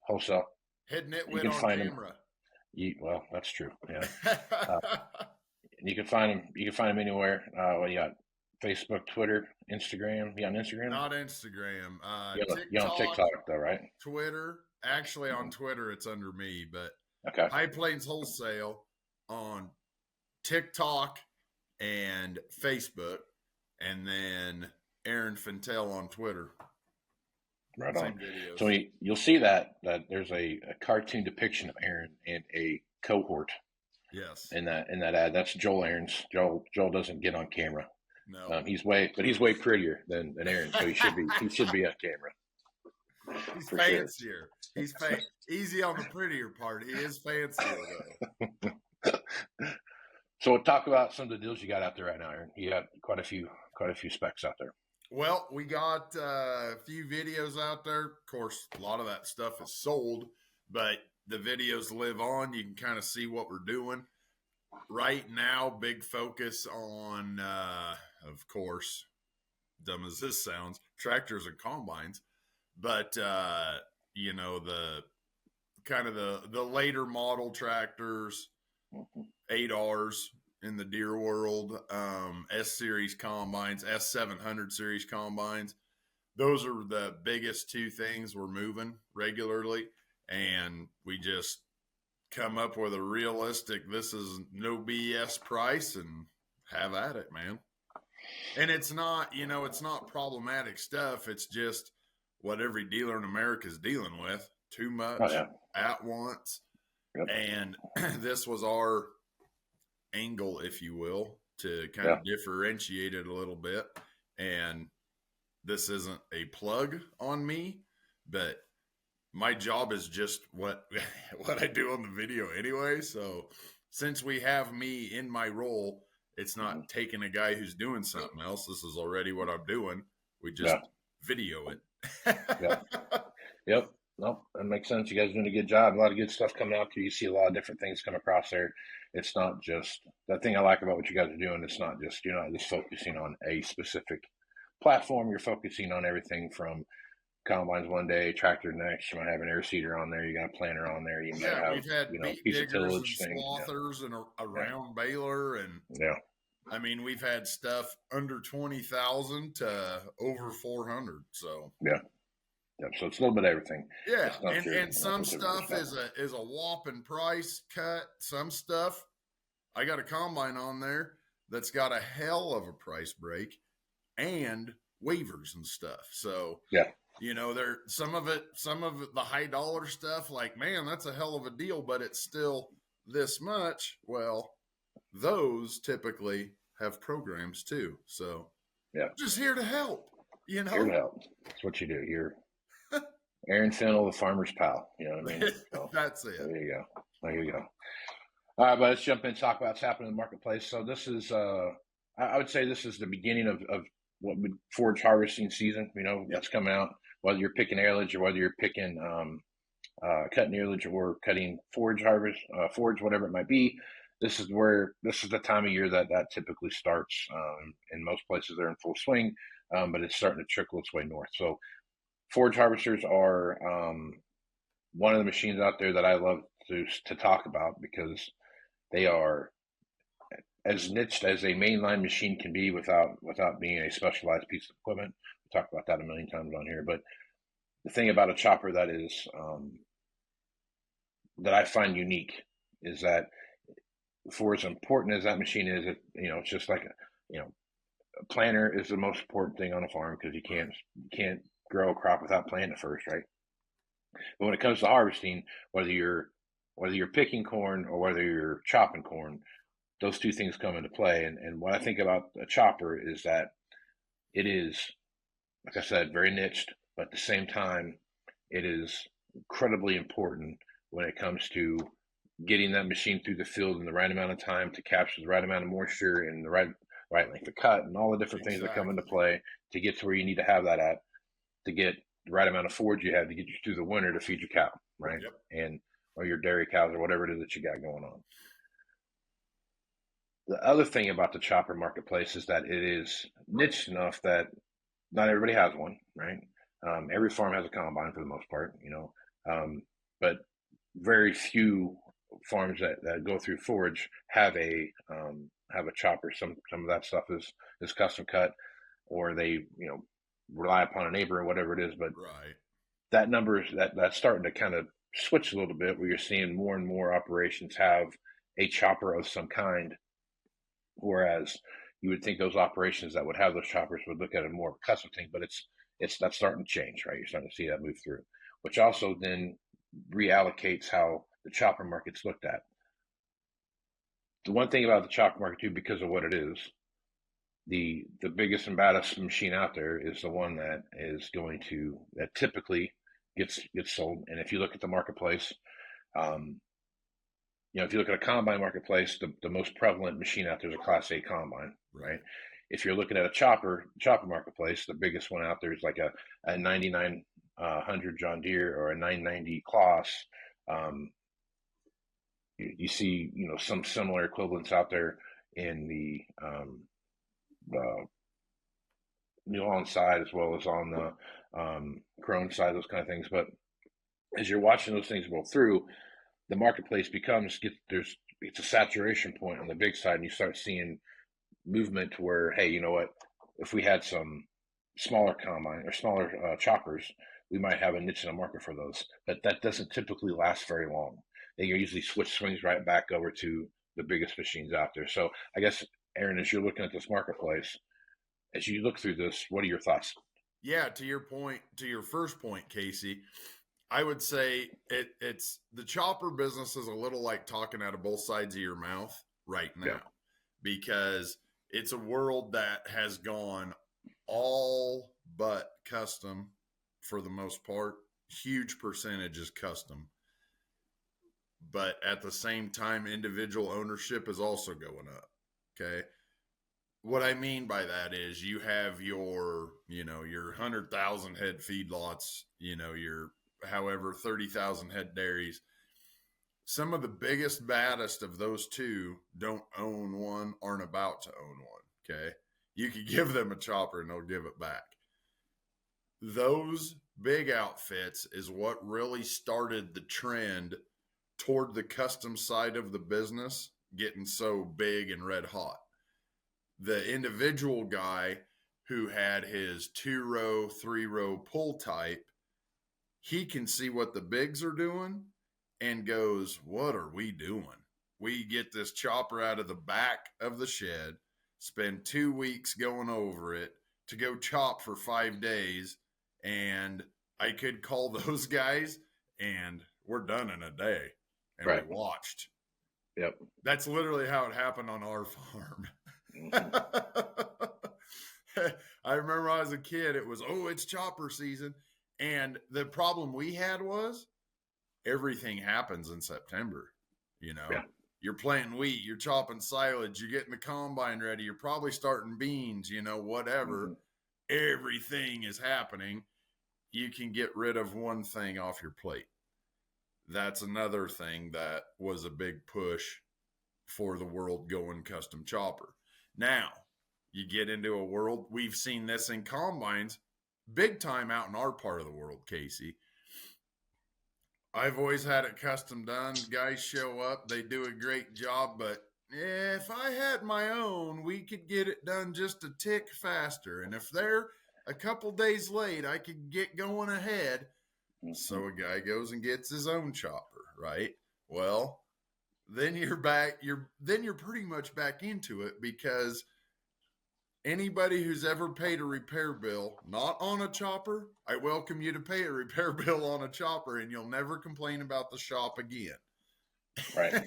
Wholesale. Head You nitwit can on find him. camera. Well, that's true. Yeah. You can find him. You can find him anywhere. Well, you got Facebook, Twitter, Instagram. You on Instagram? Not Instagram. You're on TikTok though, right? Twitter. Actually, on Twitter, it's under me, but Okay. High Plains Wholesale on TikTok and Facebook, and then Aaron Fintel on Twitter. Right Same on. videos. So you'll see that there's a cartoon depiction of Aaron and a cohort. Yes. In that ad. That's Joel Aaron's. Joel doesn't get on camera. No. He's way prettier than Aaron, so he should be on camera. He's fancier. Sure. He's easy on the prettier part. He is fancier though. So we'll talk about some of the deals you got out there right now, Aaron. You got quite a few specs out there. Well, we got a few videos out there. Of course, a lot of that stuff is sold, but the videos live on. You can kind of see what we're doing. Right now, big focus on, of course, dumb as this sounds, tractors and combines. But, the kind of the later model tractors, 8Rs in the deer world, S-Series combines, S700 series combines. Those are the biggest two things we're moving regularly. And we just come up with a realistic, this is no BS price and have at it, man. And it's not, it's not problematic stuff. It's just what every dealer in America is dealing with. Too much at once. Yep. And this was our angle, if you will, to kind of differentiate it a little bit. And this isn't a plug on me, but my job is just what I do on the video anyway. So since we have me in my role, it's not taking a guy who's doing something else. This is already what I'm doing. We just video it. Yep. Nope, that makes sense. You guys are doing a good job. A lot of good stuff coming out there. You see a lot of different things come across there. It's not just that thing I like about what you guys are doing. It's not just, you're not just focusing on a specific platform. You're focusing on everything from combines one day, tractor next. You might have an air seeder on there. You got a planter on there. You might have, we've had beet piece of diggers tillage and thing. swathers and a round baler, and I mean, we've had stuff under 20,000 to over 400. So so it's a little bit of everything. Yeah, and some stuff is a whopping price cut. Some stuff, I got a combine on there that's got a hell of a price break and waivers and stuff. So there some of it the high dollar stuff, like, man, that's a hell of a deal, but it's still this much. Well, those typically have programs too. So just here to help. Here to help. That's what you do. You're Aaron Fennell, the farmer's pal. You know what I mean? So, that's it. There you go. All right, but let's jump in and talk about what's happening in the marketplace. So this is, I would say this is the beginning of what would forage harvesting season. That's coming out, whether you're picking airage or whether you're picking cutting airage or cutting forage, whatever it might be. This is the time of year that typically starts. In most places, they're in full swing, but it's starting to trickle its way north. So forage harvesters are one of the machines out there that I love to talk about, because they are as niched as a mainline machine can be without being a specialized piece of equipment. We talked about that a million times on here. But the thing about a chopper that is that I find unique is that, for as important as that machine is, it's just like a planter is the most important thing on a farm, because you can't grow a crop without planting it first, right? But when it comes to harvesting, whether you're picking corn or whether you're chopping corn, those two things come into play. And what I think about a chopper is that it is, like I said, very niched, but at the same time, it is incredibly important when it comes to getting that machine through the field in the right amount of time to capture the right amount of moisture and the right length of cut and all the different things that come into play to get to where you need to have that at, to get the right amount of forage you have to get you through the winter to feed your cow, right? Or your dairy cows or whatever it is that you got going on. The other thing about the chopper marketplace is that it is niche enough that not everybody has one, right? Every farm has a combine for the most part, but very few farms that go through Forage have a chopper. Some of that stuff is custom cut, or they rely upon a neighbor or whatever it is. But Right. that number that's starting to kind of switch a little bit, where you're seeing more and more operations have a chopper of some kind, whereas you would think those operations that would have those choppers would look at it more of a custom thing, but it's that's starting to change, right? You're starting to see that move through, which also then reallocates how the chopper market's looked at. The one thing about the chopper market too, because of what it is, the biggest and baddest machine out there is the one that typically gets sold. And if you look at the marketplace, if you look at a combine marketplace, the most prevalent machine out there is a Class 8 combine, right? If you're looking at a chopper marketplace, the biggest one out there is like a 9900 John Deere or a 990 Kloss. You see, some similar equivalents out there in the New Holland side, as well as on the Krone side, those kind of things. But as you're watching those things go through, the marketplace it's a saturation point on the big side, and you start seeing movement to where, hey, you know what? If we had some smaller combine or smaller choppers, we might have a niche in the market for those. But that doesn't typically last very long. They usually swings right back over to the biggest machines out there. So I guess, Aaron, as you're looking at this marketplace, as you look through this, what are your thoughts? Yeah, to your first point, Casey, I would say it's the chopper business is a little like talking out of both sides of your mouth right now, because it's a world that has gone all but custom for the most part. Huge percentage is custom. But at the same time, individual ownership is also going up. Okay. What I mean by that is you have your 100,000 head feedlots, your however 30,000 head dairies. Some of the biggest, baddest of those two don't own one, aren't about to own one. Okay. You could give them a chopper and they'll give it back. Those big outfits is what really started the trend toward the custom side of the business getting so big and red hot. The individual guy who had his 2-row, 3-row pull type, he can see what the bigs are doing and goes, what are we doing? We get this chopper out of the back of the shed, spend 2 weeks going over it to go chop for 5 days, and I could call those guys and we're done in a day. And we watched. Yep. That's literally how it happened on our farm. I remember when I was a kid, it was, it's chopper season. And the problem we had was everything happens in September. You're planting wheat, you're chopping silage, you're getting the combine ready, you're probably starting beans, whatever. Everything is happening. You can get rid of one thing off your plate. That's another thing that was a big push for the world going custom chopper. Now, you get into a world, we've seen this in combines, big time out in our part of the world, Casey. I've always had it custom done. Guys show up, they do a great job, but if I had my own, we could get it done just a tick faster. And if they're a couple days late, I could get going ahead. So a guy goes and gets his own chopper, right? Well, then you're pretty much back into it, because anybody who's ever paid a repair bill, not on a chopper, I welcome you to pay a repair bill on a chopper, and you'll never complain about the shop again. Right.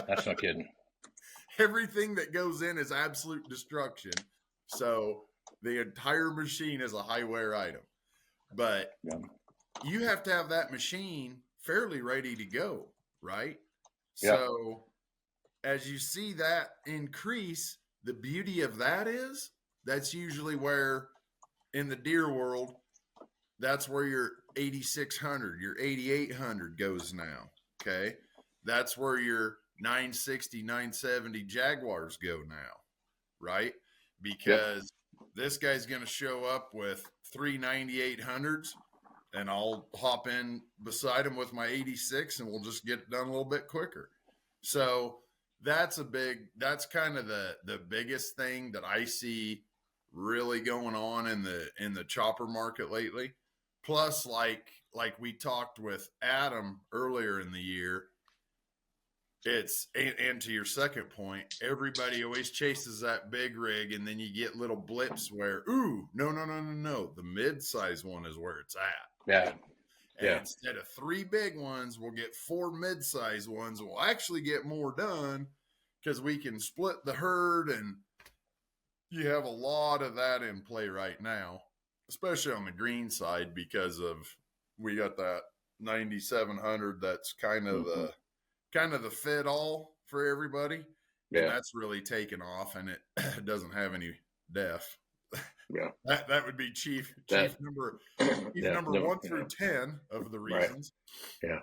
That's no kidding. Everything that goes in is absolute destruction. So the entire machine is a high wear item. But you have to have that machine fairly ready to go, right? Yeah. So as you see that increase, the beauty of that is that's usually where in the deer world, that's where your 8,600, your 8,800 goes now. Okay. That's where your 960, 970 Jaguars go now, right? Because this guy's going to show up with 39800s, and I'll hop in beside him with my 86, and we'll just get it done a little bit quicker. So that's kind of the biggest thing that I see really going on in the chopper market lately. Plus, like we talked with Adam earlier in the year, and to your second point, everybody always chases that big rig, and then you get little blips where, ooh, no, the mid-size one is where it's at. Yeah. And instead of 3 big ones, we'll get 4 mid-size ones. We'll actually get more done because we can split the herd, and you have a lot of that in play right now, especially on the green side, because we got that 9700 that's kind of the fit all for everybody. Yeah. And that's really taken off, and it doesn't have any def. Yeah. That would be chief number 1 through 10 of the reasons. Right. Yeah.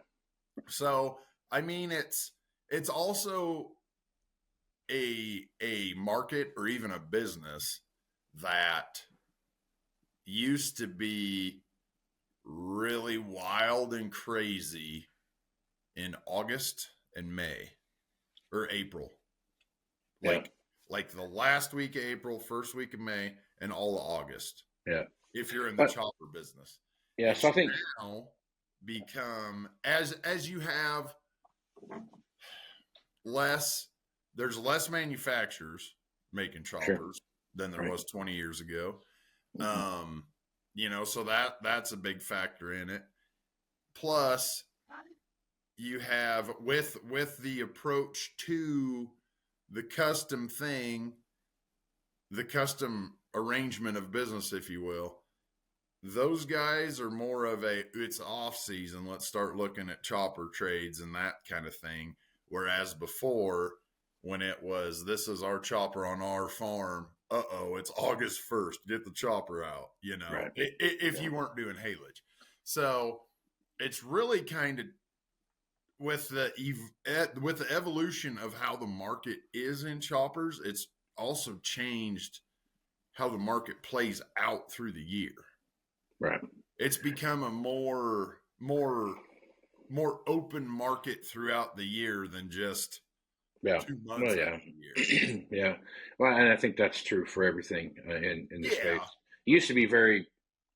So, I mean, it's also a market or even a business that used to be really wild and crazy in August and May or April. Like the last week of April, first week of May, and all of August. Yeah. If you're in the chopper business. Yeah. So I think now become as you have there's less manufacturers making choppers than there was 20 years ago. So that's a big factor in it. Plus, you have with the approach to the custom thing, the custom arrangement of business, if you will, those guys are more of it's off season, let's start looking at chopper trades and that kind of thing. Whereas before, when it was, this is our chopper on our farm, it's August 1st, get the chopper out, Right. if you weren't doing haylage. So it's really kind of with the evolution of how the market is in choppers, it's also changed how the market plays out through the year. Right. It's become a more open market throughout the year than just 2 months out of the year. Yeah. Well, and I think that's true for everything in the space. It used to be very,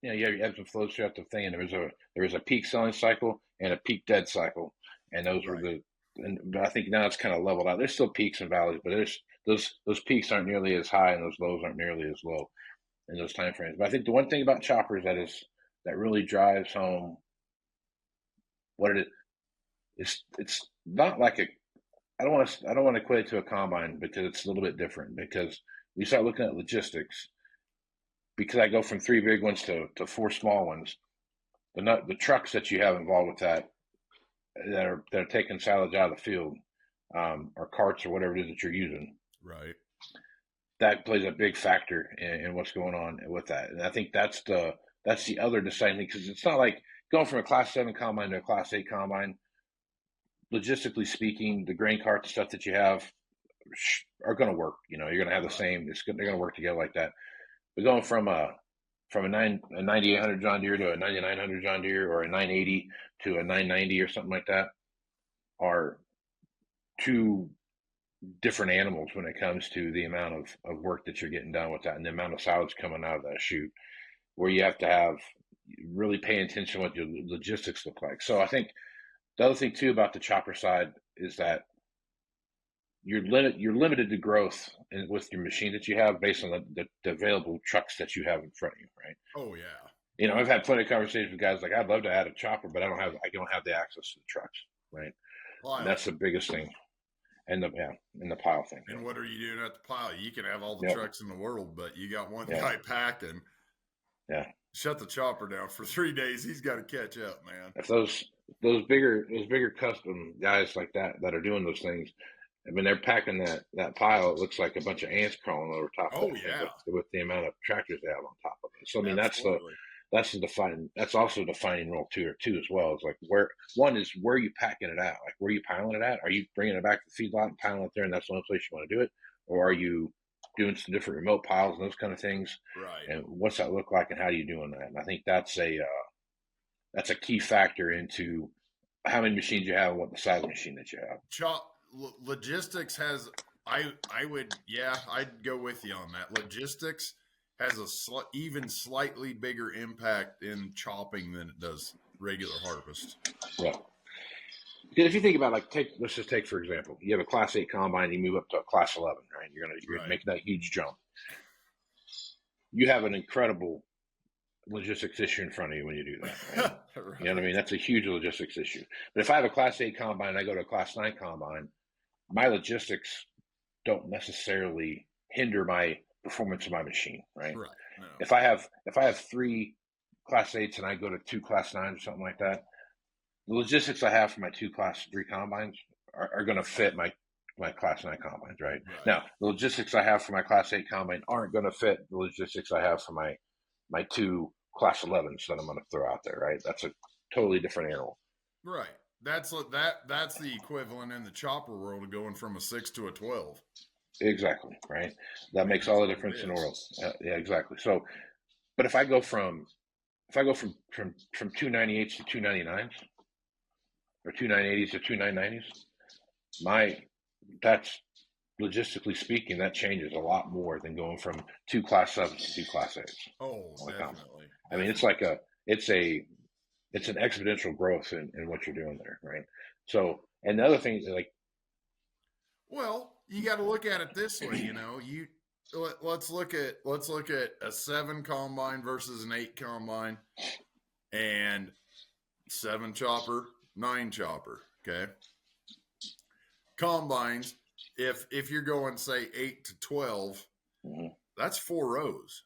you have your ebbs and flows throughout the thing, and there was a peak selling cycle and a peak dead cycle, and those were but I think now it's kind of leveled out. There's still peaks and valleys, but those peaks aren't nearly as high, and those lows aren't nearly as low in those time frames. But I think the one thing about choppers that really drives home what it is, it's not like I don't want to equate it to a combine, because it's a little bit different, because we start looking at logistics. Because I go from 3 big ones to 4 small ones, the trucks that you have involved with that are taking silage out of the field, or carts or whatever it is that you're using. Right. That plays a big factor in what's going on with that. And I think that's the other deciding thing, because it's not like going from a Class 7 combine to a Class 8 combine. Logistically speaking, the grain cart, the stuff that you have are going to work. You're going to have the same. They're going to work together like that. But going from a 9800 John Deere to a 9900 John Deere, or a 980 to a 990 or something like that, are 2 different animals when it comes to the amount of work that you're getting done with that, and the amount of silage coming out of that chute, where you have to really pay attention to what your logistics look like. So I think the other thing too about the chopper side is that you're limited to growth with your machine that you have based on the available trucks that you have in front of you, right? Oh yeah. I've had plenty of conversations with guys like, I'd love to add a chopper, but I don't have the access to the trucks, right? And that's the biggest thing. And the pile thing. And what are you doing at the pile? You can have all the trucks in the world, but you got one guy packing. Yeah. Shut the chopper down for 3 days. He's got to catch up, man. If those bigger custom guys like that are doing those things, I mean, they're packing that pile. It looks like a bunch of ants crawling over top of it with the amount of tractors they have on top of it. So I mean, that's also a defining role too as well. It's like where are you packing it at? Like where are you piling it at? Are you bringing it back to the feedlot and piling it there, and that's the only place you want to do it, or are you doing some different remote piles and those kind of things? Right. And what's that look like, and how are you doing that? And I think that's a key factor into how many machines you have and what the size of the machine that you have. Logistics has, I'd go with you on that. Logistics has a even slightly bigger impact in chopping than it does regular harvest. Yeah. Because if you think about let's just take for example, you have a Class 8 combine, you move up to a Class 11, right? You're gonna make that huge jump. You have an incredible logistics issue in front of you when you do that, right? Right. You know what I mean? That's a huge logistics issue. But if I have a Class 8 combine and I go to a Class 9 combine, my logistics don't necessarily hinder my performance of my machine, right? Right. No. If I have 3 Class 8s and I go to 2 Class 9s or something like that, the logistics I have for my 2 Class 3 combines are going to fit my Class 9 combines, right? Now, the logistics I have for my Class 8 combine aren't going to fit the logistics I have for my 2 Class 11s that I'm going to throw out there, right? That's a totally different animal. Right. That's the equivalent in the chopper world of going from a 6 to a 12. Exactly, right? That makes all the difference in the world. Yeah, exactly. So, but if I go from 298s to 299s or 2980s to 2990s, that's logistically speaking, that changes a lot more than going from 2 Class 7s to 2 Class 8s. Oh, definitely. I mean, it's an exponential growth in what you're doing there, right? So, and the other thing, well, you got to look at it this way, let's look at a 7 combine versus an 8 combine, and 7 chopper, 9 chopper. Okay, combines. If you're going say 8 to 12, that's 4 rows,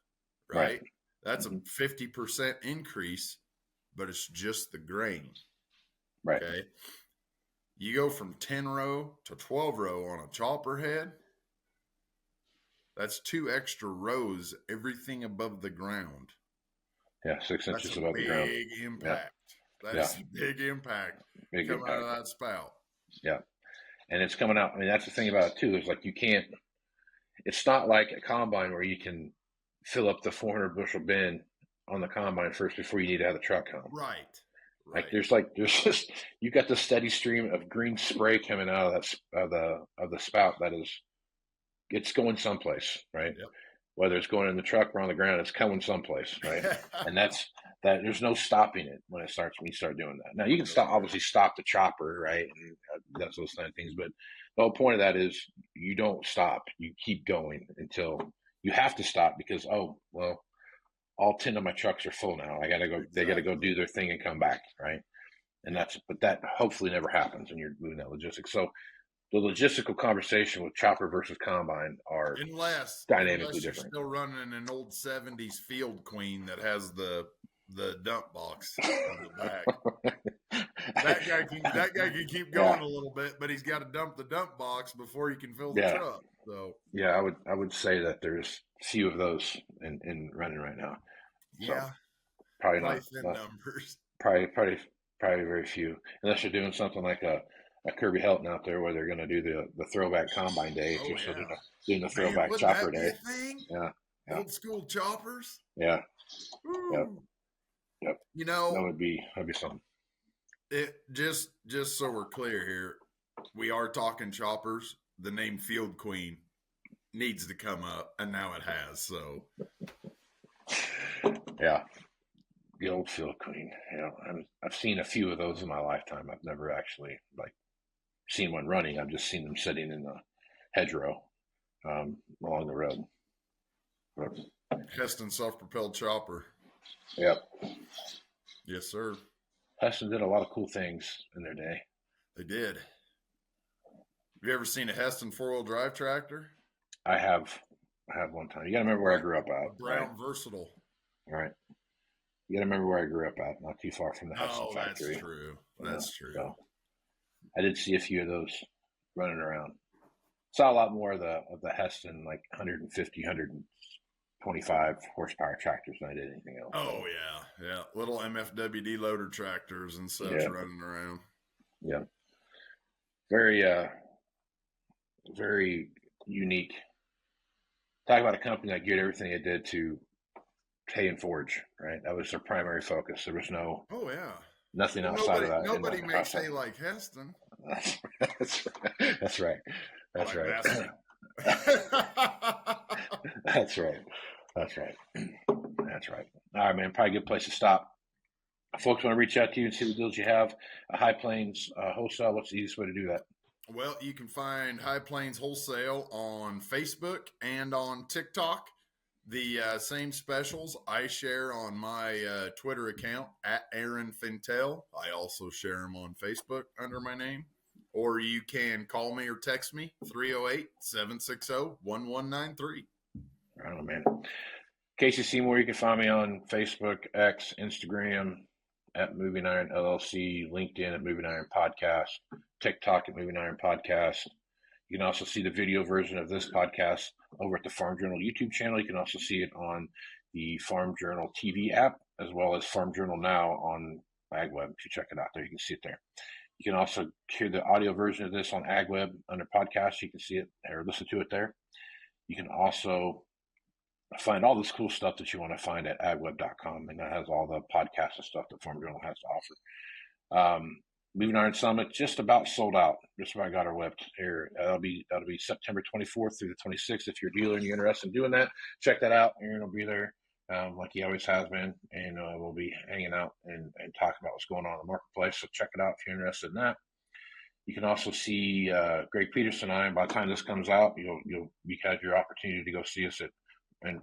right? That's a 50% increase, but it's just the grain. Right. Okay. You go from 10 row to 12 row on a chopper head. That's 2 extra rows, everything above the ground. Yeah, 6 inches above the ground. Big impact. Yeah. That's a big impact coming out of that spout. Yeah. And it's coming out. I mean, that's the thing about it too, is like it's not like a combine where you can fill up the 400 bushel bin on the combine first before you need to have the truck come. Right. Like there's just you got the steady stream of green spray coming out of the spout it's going someplace, right? Yep. Whether it's going in the truck or on the ground, it's coming someplace, right? And that there's no stopping it when you start doing that. Now you can obviously stop the chopper, right? And that's those kind of things. But the whole point of that is you don't stop. You keep going until you have to stop because, all 10 of my trucks are full now. I got to go. They got to go do their thing and come back, right? And but that hopefully never happens when you're moving that logistics. So the logistical conversation with chopper versus combine are dynamically different. You're still running an old 70s Field Queen that has the dump box on the back. that guy can keep going a little bit, but he's got to dump the dump box before he can fill the truck. So I would say that there's few of those in running right now. So probably not numbers. Probably very few, unless you're doing something like a Kirby Helton out there where they're going to do the throwback combine day. If you're still doing the throwback chopper day. Yeah. Old school choppers. Yeah. Ooh. Yep. That'd be something. It just so we're clear here, we are talking choppers. The name Field Queen needs to come up, and now it has. So, yeah, the old Field Queen. I've seen a few of those in my lifetime. I've never actually seen one running. I've just seen them sitting in the hedgerow along the road. Heston self-propelled chopper. Yep. Yes, sir. Heston did a lot of cool things in their day. They did. Have you ever seen a Heston 4-wheel drive tractor? I have one time. You got to remember where I grew up at. Brown Versatile. All right. You got to remember where I grew up at, not too far from the Heston factory. That's true. That's true. So I did see a few of those running around. Saw a lot more of the Heston, like 150, 125 horsepower tractors than I did anything else. Oh, yeah. Yeah. Little MFWD loader tractors and such running around. Yeah. Very, very unique. Talk about a company that geared everything it did to hay and forage, right? That was their primary focus. There was nothing outside of that. Nobody makes hay like Heston. That's right. That's right. That's right. That's right. That's right. All right, man. Probably a good place to stop. Folks want to reach out to you and see what deals you have. High Plains Wholesale, what's the easiest way to do that? Well, you can find High Plains Wholesale on Facebook and on TikTok. The same specials I share on my Twitter account at Aaron Fintel. I also share them on Facebook under my name. Or you can call me or text me, 308-760-1193. Oh, man. Casey Seymour, you can find me on Facebook, X, Instagram, at Moving Iron LLC, LinkedIn at Moving Iron Podcast, TikTok at Moving Iron Podcast. You can also see the video version of this podcast over at the Farm Journal YouTube channel. You can also see it on the Farm Journal TV app, as well as Farm Journal Now on AgWeb. If you check it out there, you can see it there. You can also hear the audio version of this on AgWeb under podcasts. You can see it or listen to it there. You can also find all this cool stuff that you want to find at agweb.com, and that has all the podcasts and stuff that Farm Journal has to offer. Moving Iron Summit just about sold out. Just about got our whipped here. That'll be September 24th through the 26th. If you're a dealer and you're interested in doing that, check that out. Aaron will be there, like he always has been, and we'll be hanging out and talking about what's going on in the marketplace. So check it out if you're interested in that. You can also see Greg Peterson and I. By the time this comes out, you have your opportunity to go see us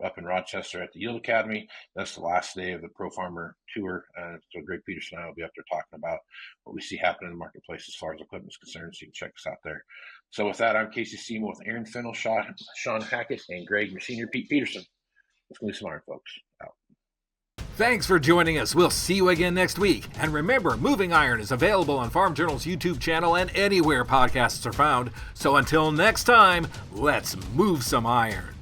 up in Rochester at the Yield Academy. That's the last day of the Pro Farmer Tour. So Greg Peterson and I will be up there talking about what we see happening in the marketplace as far as equipment is concerned. So you can check us out there. So with that, I'm Casey Seymour with Aaron Fennell, Sean Hackett, and Greg Machinery Pete Peterson. Let's move some iron, folks. Out. Thanks for joining us. We'll see you again next week. And remember, Moving Iron is available on Farm Journal's YouTube channel and anywhere podcasts are found. So until next time, let's move some iron.